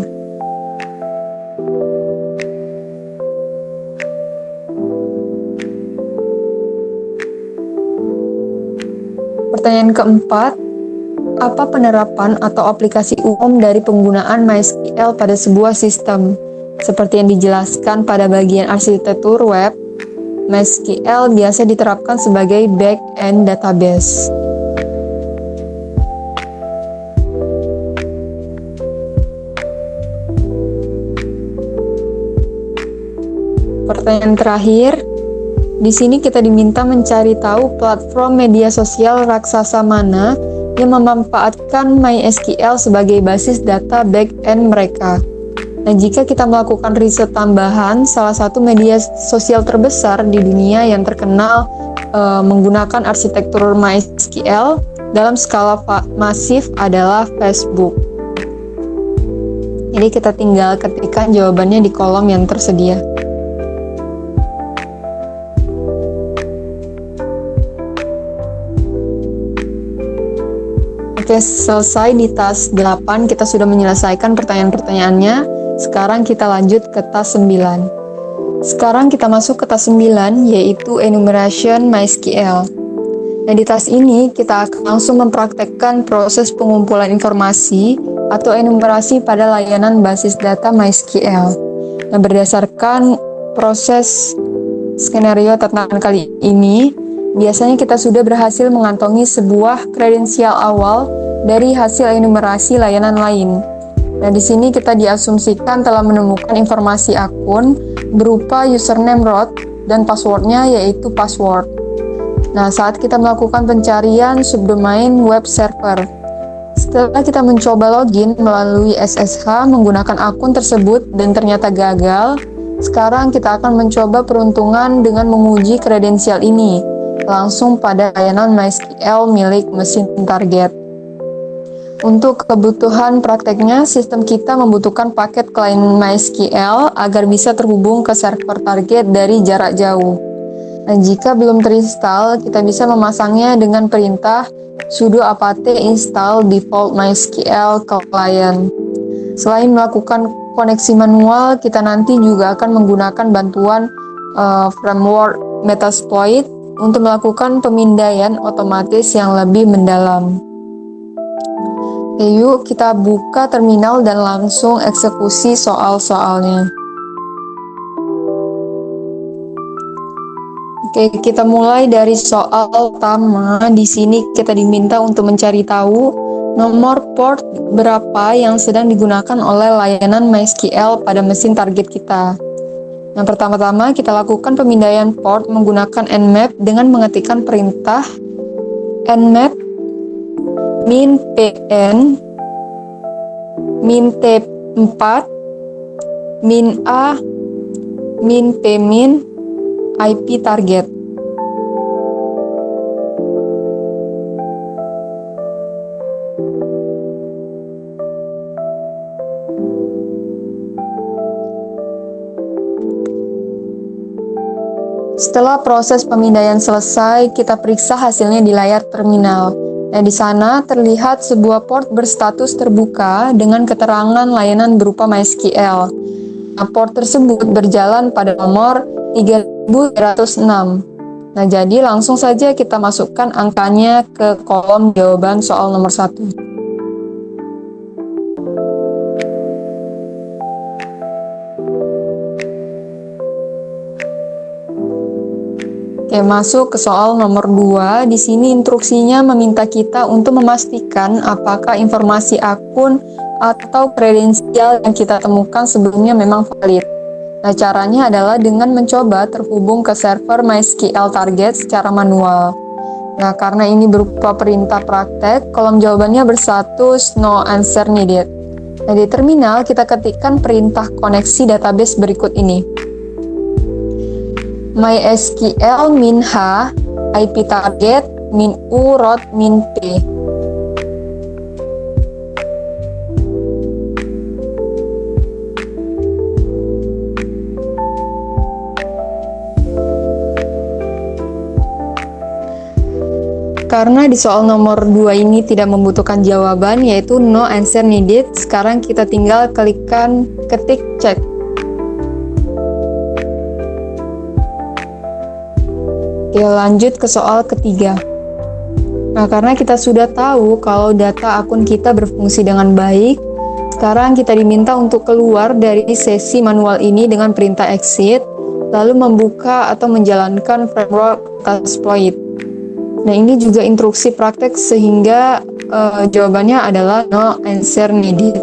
Pertanyaan keempat, apa penerapan atau aplikasi umum dari penggunaan MySQL pada sebuah sistem? Seperti yang dijelaskan pada bagian arsitektur web, MySQL biasa diterapkan sebagai back-end database. Pertanyaan terakhir, di sini kita diminta mencari tahu platform media sosial raksasa mana yang memanfaatkan MySQL sebagai basis data back-end mereka. Nah, jika kita melakukan riset tambahan, salah satu media sosial terbesar di dunia yang terkenal menggunakan arsitektur MySQL dalam skala masif adalah Facebook. Jadi kita tinggal ketikkan jawabannya di kolom yang tersedia. Oke, selesai di task 8, kita sudah menyelesaikan pertanyaan-pertanyaannya. Sekarang kita lanjut ke task 9. Sekarang kita masuk ke task 9, yaitu enumeration MySQL. Nah, di task ini kita akan langsung mempraktekkan proses pengumpulan informasi atau enumerasi pada layanan basis data MySQL. Nah, berdasarkan proses skenario tantangan kali ini, biasanya kita sudah berhasil mengantongi sebuah kredensial awal dari hasil enumerasi layanan lain. Nah, di sini kita diasumsikan telah menemukan informasi akun berupa username root dan passwordnya yaitu password. Nah, saat kita melakukan pencarian subdomain web server, setelah kita mencoba login melalui SSH menggunakan akun tersebut dan ternyata gagal, sekarang kita akan mencoba peruntungan dengan menguji kredensial ini langsung pada layanan MySQL milik mesin target. Untuk kebutuhan prakteknya, sistem kita membutuhkan paket klien MySQL agar bisa terhubung ke server target dari jarak jauh. Nah, jika belum terinstall, kita bisa memasangnya dengan perintah sudo apt install default MySQL client. Selain melakukan koneksi manual, kita nanti juga akan menggunakan bantuan framework Metasploit untuk melakukan pemindaian otomatis yang lebih mendalam. Oke, yuk kita buka terminal dan langsung eksekusi soal-soalnya. Oke, kita mulai dari soal pertama. Di sini kita diminta untuk mencari tahu nomor port berapa yang sedang digunakan oleh layanan MySQL pada mesin target kita. Yang pertama-tama kita lakukan pemindaian port menggunakan nmap dengan mengetikkan perintah nmap min pn min t4 min a min p min ip target. Setelah proses pemindaian selesai, kita periksa hasilnya di layar terminal. Nah, di sana terlihat sebuah port berstatus terbuka dengan keterangan layanan berupa MySQL. Nah, port tersebut berjalan pada nomor 3306. Nah, jadi langsung saja kita masukkan angkanya ke kolom jawaban soal nomor 1. Oke, masuk ke soal nomor 2. Di sini instruksinya meminta kita untuk memastikan apakah informasi akun atau kredensial yang kita temukan sebelumnya memang valid. Nah, caranya adalah dengan mencoba terhubung ke server MySQL target secara manual. Nah, karena ini berupa perintah praktek, kolom jawabannya berstatus no answer needed. Nah, di terminal kita ketikkan perintah koneksi database berikut ini. MySQL min h IP target min u root min p. Karena di soal nomor 2 ini tidak membutuhkan jawaban yaitu no answer needed, sekarang kita tinggal klikkan ketik check. Oke, lanjut ke soal ketiga. Nah, karena kita sudah tahu kalau data akun kita berfungsi dengan baik, sekarang kita diminta untuk keluar dari sesi manual ini dengan perintah exit, lalu membuka atau menjalankan framework Metasploit. Nah, ini juga instruksi praktek sehingga jawabannya adalah no answer needed.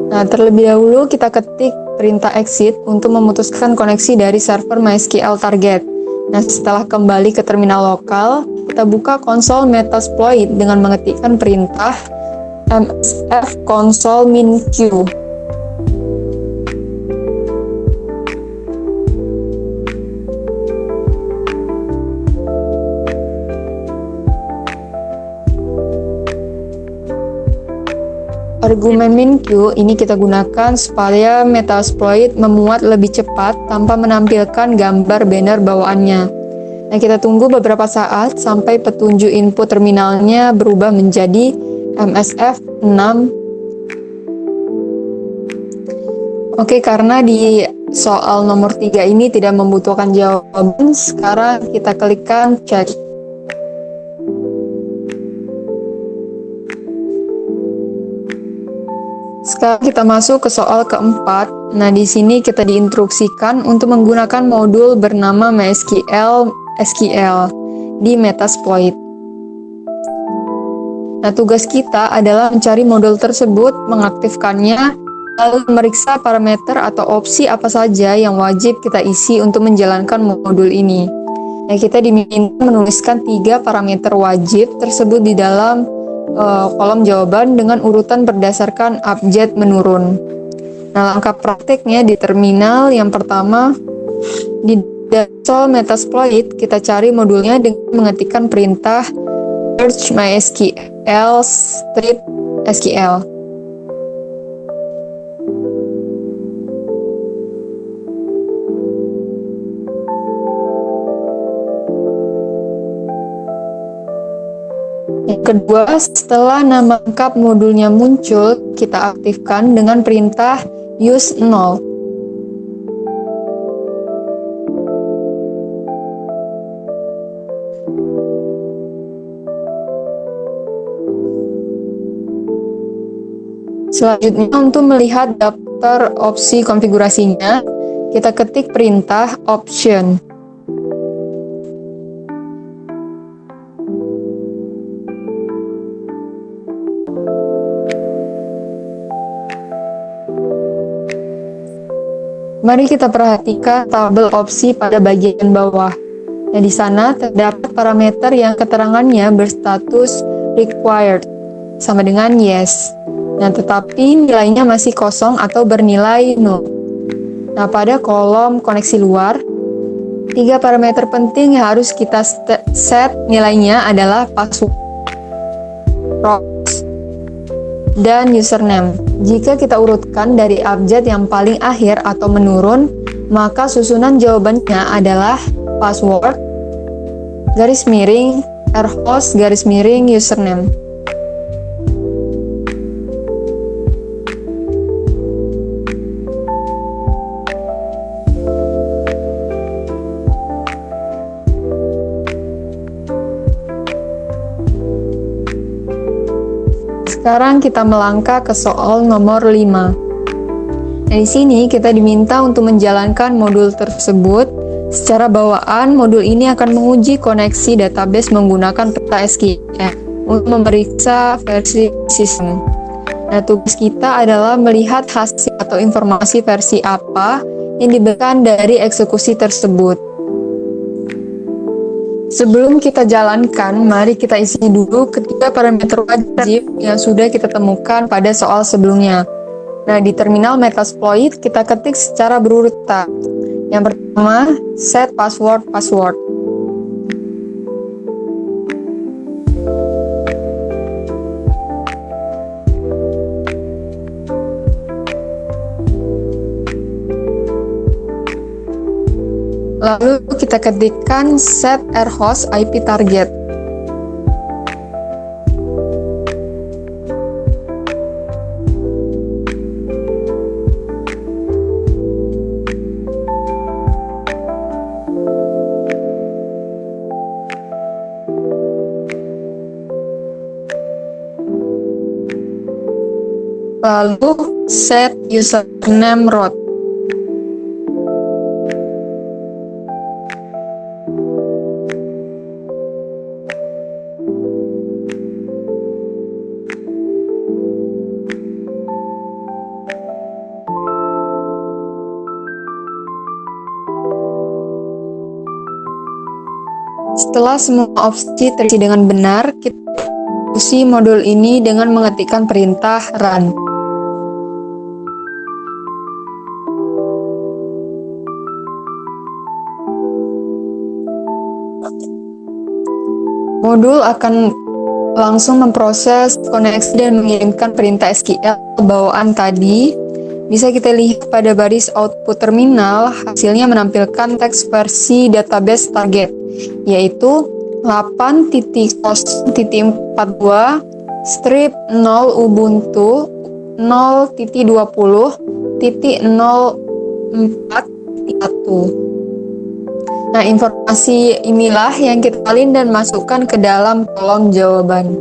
Nah, terlebih dahulu kita ketik perintah exit untuk memutuskan koneksi dari server MySQL target. Nah, setelah kembali ke terminal lokal, kita buka konsol Metasploit dengan mengetikkan perintah msf console -q. Argumen -q ini kita gunakan supaya Metasploit memuat lebih cepat tanpa menampilkan gambar banner bawaannya. Nah, kita tunggu beberapa saat sampai petunjuk input terminalnya berubah menjadi MSF6. Oke, karena di soal nomor 3 ini tidak membutuhkan jawaban, sekarang kita klikkan check. Sekarang kita masuk ke soal keempat. Nah, di sini kita diinstruksikan untuk menggunakan modul bernama MySQL SQL di Metasploit. Nah, tugas kita adalah mencari modul tersebut, mengaktifkannya, lalu memeriksa parameter atau opsi apa saja yang wajib kita isi untuk menjalankan modul ini. Nah, kita diminta menuliskan 3 parameter wajib tersebut di dalam kolom jawaban dengan urutan berdasarkan abjad menurun. Nah, langkah prakteknya di terminal yang pertama, di console Metasploit kita cari modulnya dengan mengetikkan perintah search MySQL strip SQL. Yang kedua, setelah nama lengkap modulnya muncul, kita aktifkan dengan perintah use null. Selanjutnya, untuk melihat daftar opsi konfigurasinya, kita ketik perintah option. Mari kita perhatikan tabel opsi pada bagian bawah. Nah, di sana terdapat parameter yang keterangannya berstatus required, sama dengan yes. Nah, tetapi nilainya masih kosong atau bernilai null. Nah, pada kolom koneksi luar, 3 parameter penting yang harus kita set nilainya adalah password, proxy, dan username. Jika kita urutkan dari abjad yang paling akhir atau menurun, maka susunan jawabannya adalah password, garis miring, rhost, garis miring, username. Sekarang kita melangkah ke soal nomor 5. Nah, di sini kita diminta untuk menjalankan modul tersebut. Secara bawaan, modul ini akan menguji koneksi database menggunakan peta SQL untuk memeriksa versi sistem. Nah, tugas kita adalah melihat hasil atau informasi versi apa yang diberikan dari eksekusi tersebut. Sebelum kita jalankan, mari kita isi dulu ketiga parameter wajib yang sudah kita temukan pada soal sebelumnya. Nah, di terminal Metasploit kita ketik secara berurutan. Yang pertama, set password. Lalu kita ketikkan set rhost IP target. Lalu set username root. Setelah semua opsi terisi dengan benar, kita eksekusi modul ini dengan mengetikkan perintah run. Modul akan langsung memproses koneksi dan mengirimkan perintah SQL bawaan tadi. Bisa kita lihat pada baris output terminal, hasilnya menampilkan teks versi database target, yaitu 8.0.42 strip 0 Ubuntu 0.20.04.1. Nah, informasi inilah yang kita salin dan masukkan ke dalam kolom jawaban.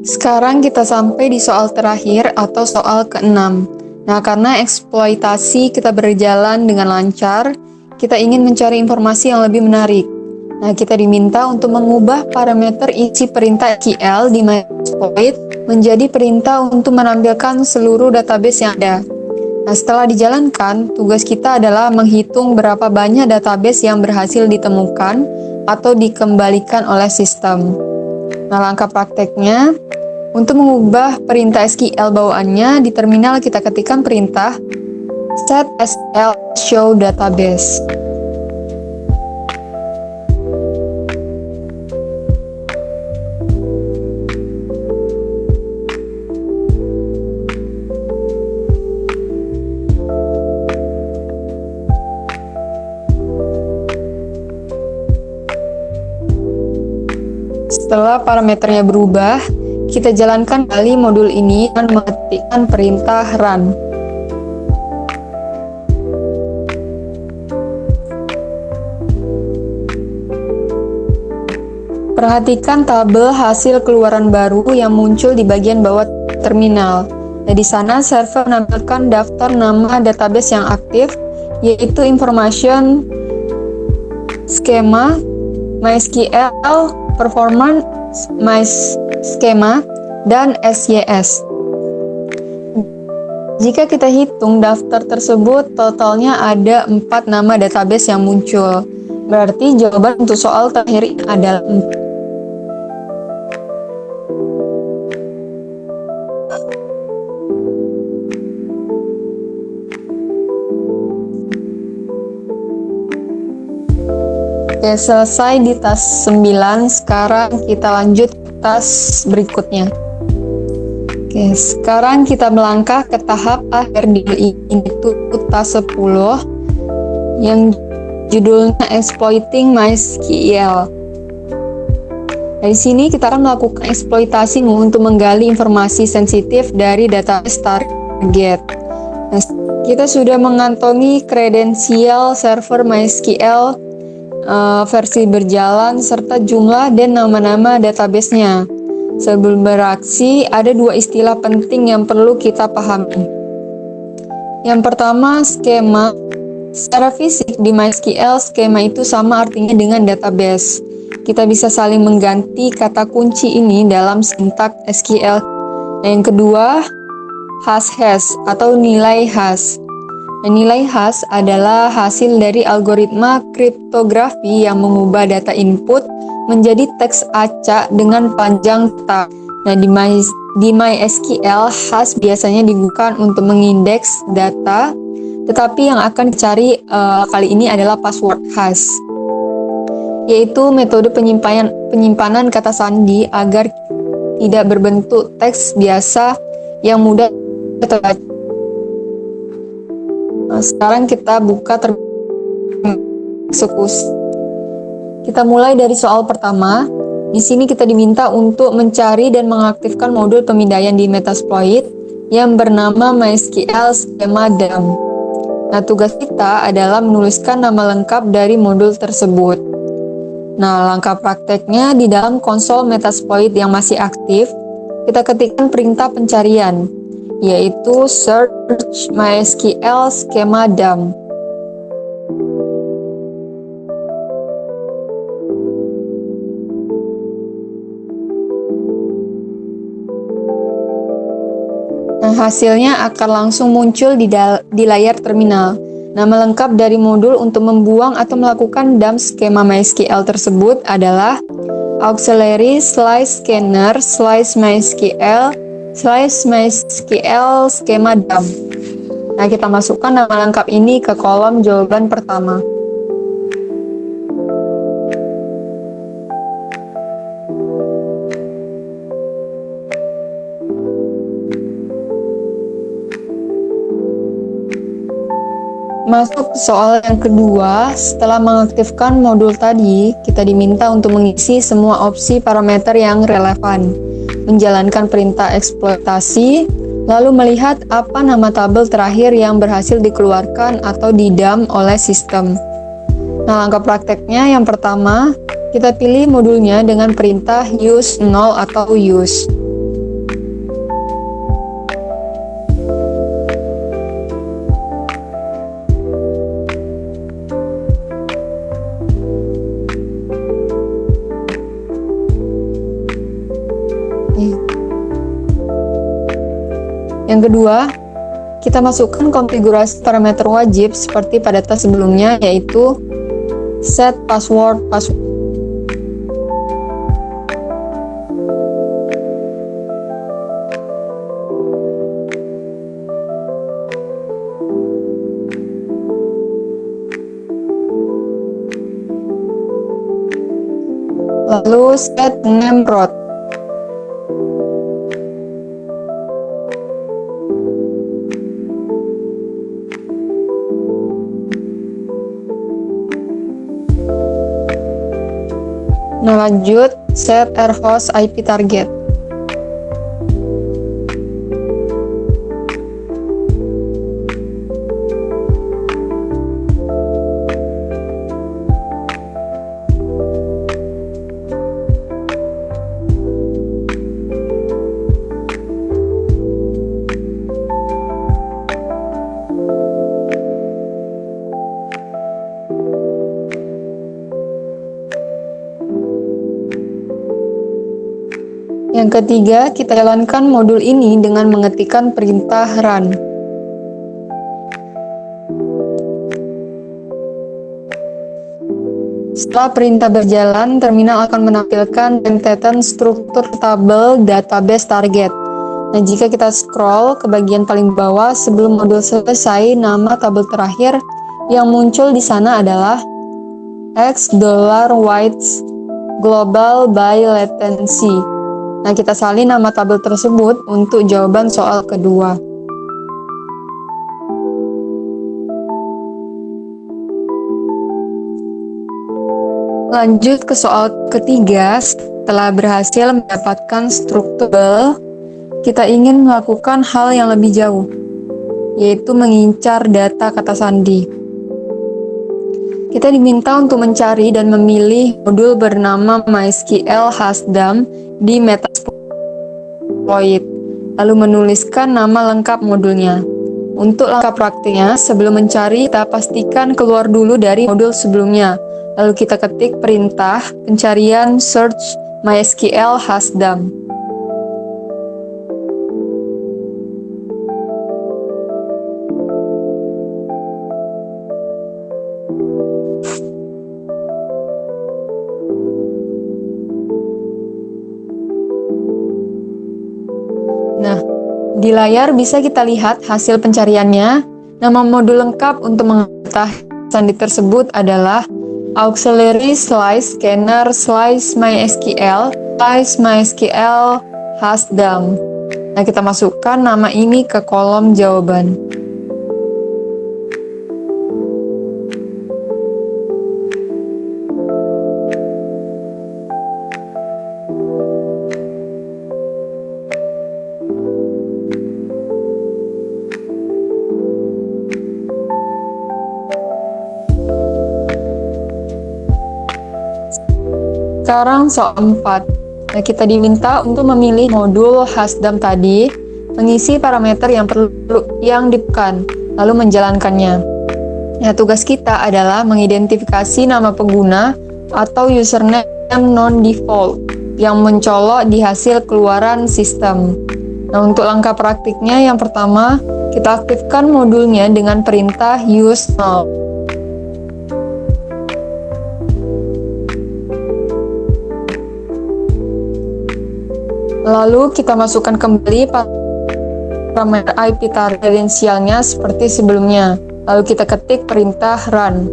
Sekarang kita sampai di soal terakhir atau soal ke-6. Nah, karena eksploitasi kita berjalan dengan lancar, kita ingin mencari informasi yang lebih menarik. Nah, kita diminta untuk mengubah parameter isi perintah SQL di MySQL menjadi perintah untuk menampilkan seluruh database yang ada. Nah, setelah dijalankan, tugas kita adalah menghitung berapa banyak database yang berhasil ditemukan atau dikembalikan oleh sistem. Nah, langkah prakteknya, untuk mengubah perintah SQL bawaannya, di terminal kita ketikkan perintah set SQL show database. Setelah parameternya berubah, kita jalankan kembali modul ini dengan mengetikkan perintah run. Perhatikan tabel hasil keluaran baru yang muncul di bagian bawah terminal. Nah, di sana server menampilkan daftar nama database yang aktif, yaitu information, skema, MySQL, performance, MySchema, dan SYS. Jika kita hitung daftar tersebut, totalnya ada 4 nama database yang muncul. Berarti jawaban untuk soal terakhir adalah 4. Oke, selesai di tas 9. Sekarang kita lanjut ke tas berikutnya. Oke, sekarang kita melangkah ke tahap akhir di ini, itu tas 10 yang judulnya Exploiting MySQL. Dari sini kita akan melakukan eksploitasi untuk menggali informasi sensitif dari database target. Nah, kita sudah mengantongi kredensial server MySQL versi berjalan serta jumlah dan nama-nama database-nya. Sebelum beraksi, ada 2 istilah penting yang perlu kita pahami. Yang pertama, skema. Secara fisik di MySQL, skema itu sama artinya dengan database. Kita bisa saling mengganti kata kunci ini dalam sintak SQL. Nah, yang kedua, hash atau nilai hash. Nilai hash adalah hasil dari algoritma kriptografi yang mengubah data input menjadi teks acak dengan panjang tetap. Nah, di MySQL, hash biasanya digunakan untuk mengindeks data, tetapi yang akan dicari kali ini adalah password hash, yaitu metode penyimpanan kata sandi agar tidak berbentuk teks biasa yang mudah terbaca. Nah, sekarang kita buka eksekusi. Kita mulai dari soal pertama. Di sini kita diminta untuk mencari dan mengaktifkan modul pemindaian di Metasploit yang bernama MySQL Schema DAM. Nah, tugas kita adalah menuliskan nama lengkap dari modul tersebut. Nah, langkah prakteknya di dalam konsol Metasploit yang masih aktif, kita ketikkan perintah pencarian, yaitu search MySQL Schema DAM. Nah, hasilnya akan langsung muncul di layar terminal. Nama lengkap dari modul untuk membuang atau melakukan dump skema MySQL tersebut adalah auxiliary scanner MySQL schema dump. Nah, kita masukkan nama lengkap ini ke kolom jawaban pertama. Masuk ke soal yang kedua, setelah mengaktifkan modul tadi, kita diminta untuk mengisi semua opsi parameter yang relevan, menjalankan perintah eksploitasi, lalu melihat apa nama tabel terakhir yang berhasil dikeluarkan atau di-dump oleh sistem. Nah, langkah prakteknya yang pertama, kita pilih modulnya dengan perintah use 0 atau use. Yang kedua, kita masukkan konfigurasi parameter wajib seperti pada tes sebelumnya, yaitu set password. Lalu set name root. Nah, lanjut set host IP target. Yang ketiga, kita jalankan modul ini dengan mengetikkan perintah run. Setelah perintah berjalan, terminal akan menampilkan rentetan struktur tabel database target. Nah, jika kita scroll ke bagian paling bawah sebelum modul selesai, nama tabel terakhir yang muncul di sana adalah $whites global by latency. Nah, kita salin nama tabel tersebut untuk jawaban soal kedua. Lanjut ke soal ketiga, setelah berhasil mendapatkan struktur, kita ingin melakukan hal yang lebih jauh, yaitu mengincar data kata sandi. Kita diminta untuk mencari dan memilih modul bernama MySQL Hasdam di Metasploit, lalu menuliskan nama lengkap modulnya. Untuk langkah praktiknya, sebelum mencari, kita pastikan keluar dulu dari modul sebelumnya. Lalu kita ketik perintah pencarian search MySQL Hasdam. Nah, di layar bisa kita lihat hasil pencariannya. Nama modul lengkap untuk mengetahui sandi tersebut adalah auxiliary scanner MySQL Hasdam. Nah, kita masukkan nama ini ke kolom jawaban. Sekarang soal 4. Nah, kita diminta untuk memilih modul Hasdam tadi, mengisi parameter yang dibutuhkan, lalu menjalankannya. Nah, tugas kita adalah mengidentifikasi nama pengguna atau username non-default yang mencolok di hasil keluaran sistem. Nah, untuk langkah praktiknya, yang pertama, kita aktifkan modulnya dengan perintah use now. Lalu kita masukkan kembali parameter IP kredensialnya seperti sebelumnya. Lalu kita ketik perintah run.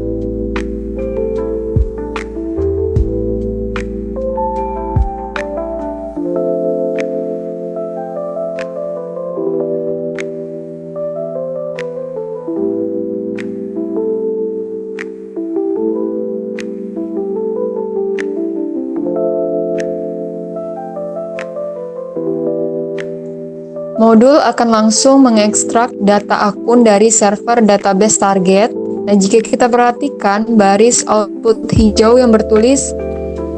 Modul akan langsung mengekstrak data akun dari server database target. Nah, jika kita perhatikan baris output hijau yang bertulis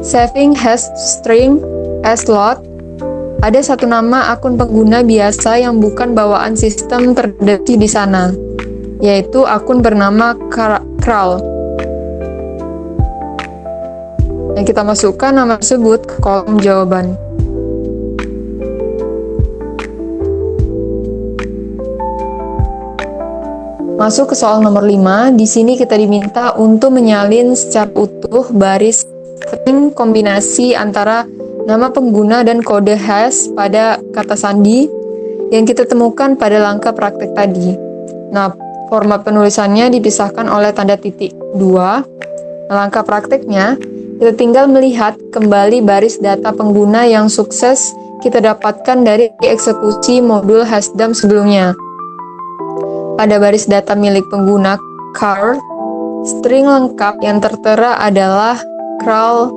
saving hash string as load, ada satu nama akun pengguna biasa yang bukan bawaan sistem terdeteksi di sana, yaitu akun bernama Kral. Nah, kita masukkan nama tersebut ke kolom jawaban. Masuk ke soal nomor 5, di sini kita diminta untuk menyalin secara utuh baris string kombinasi antara nama pengguna dan kode hash pada kata sandi yang kita temukan pada langkah praktek tadi. Nah, format penulisannya dipisahkan oleh tanda titik 2. Langkah prakteknya, kita tinggal melihat kembali baris data pengguna yang sukses kita dapatkan dari eksekusi modul Hasdam sebelumnya. Pada baris data milik pengguna car, string lengkap yang tertera adalah kral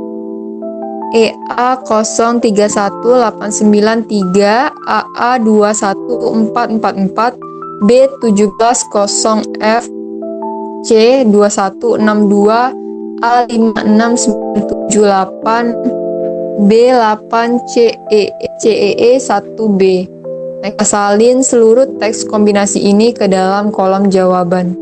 EA031893 AA21444 B170F C2162 A56978 B8CEE1B. Kita salin seluruh teks kombinasi ini ke dalam kolom jawaban.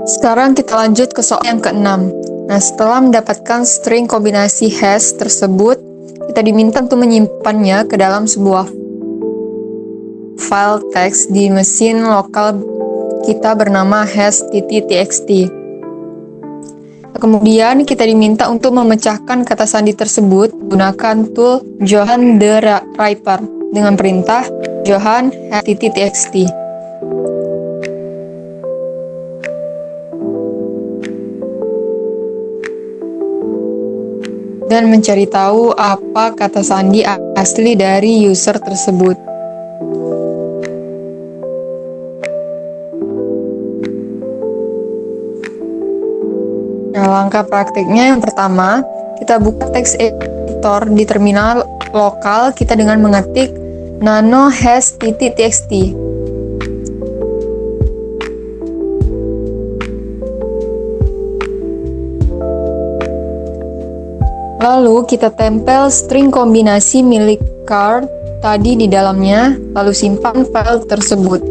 Sekarang kita lanjut ke soal yang ke-6. Nah, setelah mendapatkan string kombinasi hash tersebut, kita diminta untuk menyimpannya ke dalam sebuah file teks di mesin lokal kita bernama hash.txt. Kemudian kita diminta untuk memecahkan kata sandi tersebut menggunakan tool Johan the Writer dengan perintah Johan hash.txt. Dan mencari tahu apa kata sandi asli dari user tersebut. Nah, langkah praktiknya yang pertama, kita buka teks editor di terminal lokal kita dengan mengetik nano hash.txt. Lalu kita tempel string kombinasi milik car tadi di dalamnya, lalu simpan file tersebut.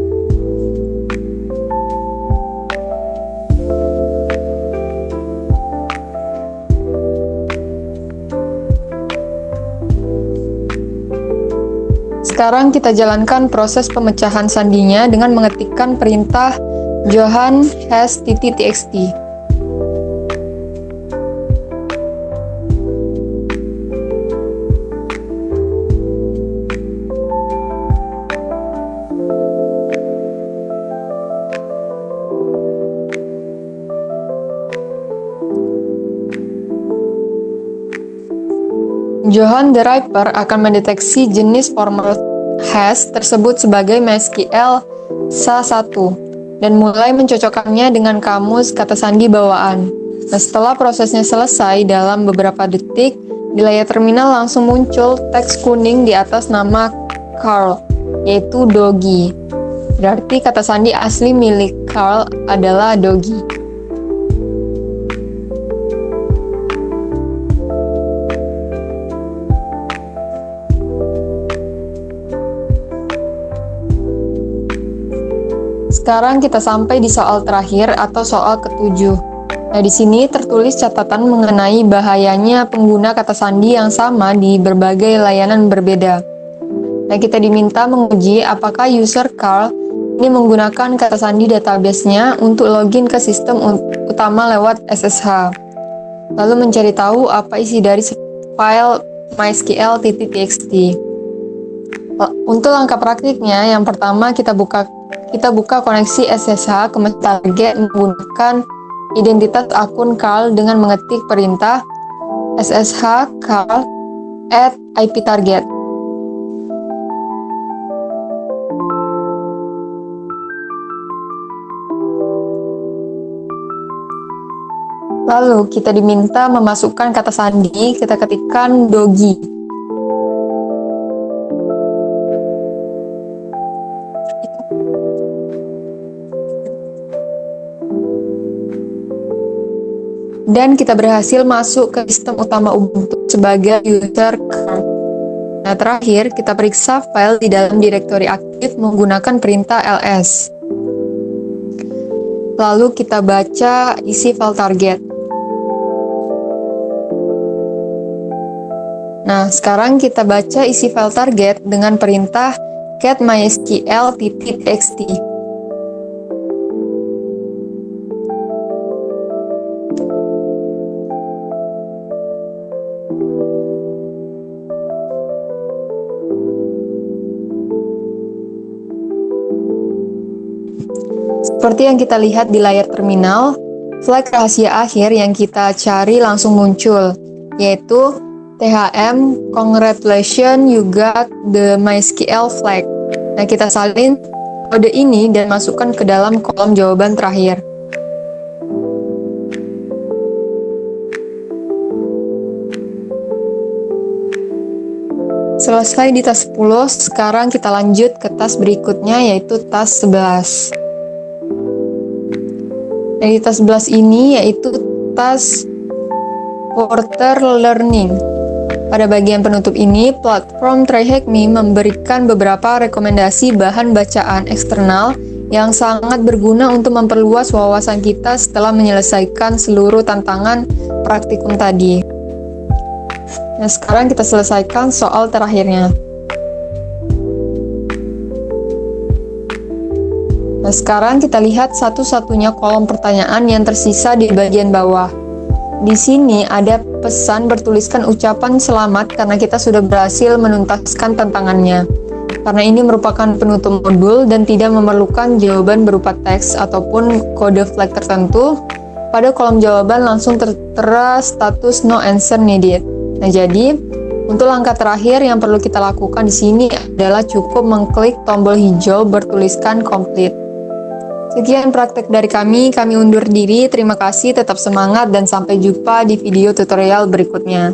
Sekarang kita jalankan proses pemecahan sandinya dengan mengetikkan perintah Johan hash.txt. John the Ripper akan mendeteksi jenis formal hash tersebut sebagai MySQL SHA-1 dan mulai mencocokkannya dengan kamus kata sandi bawaan. Nah, setelah prosesnya selesai dalam beberapa detik, di layar terminal langsung muncul teks kuning di atas nama Carl, yaitu Doggy. Berarti kata sandi asli milik Carl adalah Doggy. Sekarang kita sampai di soal terakhir atau soal ketujuh. Nah, di sini tertulis catatan mengenai bahayanya pengguna kata sandi yang sama di berbagai layanan berbeda. Nah, kita diminta menguji apakah user Carl ini menggunakan kata sandi database-nya untuk login ke sistem utama lewat SSH. Lalu mencari tahu apa isi dari file mysql.txt. Untuk langkah praktiknya, yang pertama kita buka koneksi SSH ke target menggunakan identitas akun Carl dengan mengetik perintah ssh carl @iptarget. Lalu kita diminta memasukkan kata sandi, kita ketikkan Doggy. Dan kita berhasil masuk ke sistem utama Ubuntu sebagai user Carl. Nah, terakhir kita periksa file di dalam direktori aktif menggunakan perintah ls. Lalu kita baca isi file target. Nah, sekarang kita baca isi file target dengan perintah get mysql.txt. Seperti yang kita lihat di layar terminal, flag rahasia akhir yang kita cari langsung muncul, yaitu THM, congratulations you got the MySQL flag. Nah, kita salin kode ini dan masukkan ke dalam kolom jawaban terakhir. Selesai di tas 10, sekarang kita lanjut ke tas berikutnya, yaitu tas 11. Nah, di tas 11 ini yaitu tas Porter Learning. Pada bagian penutup ini, platform TryHackMe memberikan beberapa rekomendasi bahan bacaan eksternal yang sangat berguna untuk memperluas wawasan kita setelah menyelesaikan seluruh tantangan praktikum tadi. Nah, sekarang kita selesaikan soal terakhirnya. Nah, sekarang kita lihat satu-satunya kolom pertanyaan yang tersisa di bagian bawah. Di sini ada pesan bertuliskan ucapan selamat karena kita sudah berhasil menuntaskan tantangannya. Karena ini merupakan penutup modul dan tidak memerlukan jawaban berupa teks ataupun kode flag tertentu, pada kolom jawaban langsung tertera status no answer needed. Nah, jadi untuk langkah terakhir yang perlu kita lakukan di sini adalah cukup mengklik tombol hijau bertuliskan complete. Sekian praktek dari kami undur diri, terima kasih, tetap semangat, dan sampai jumpa di video tutorial berikutnya.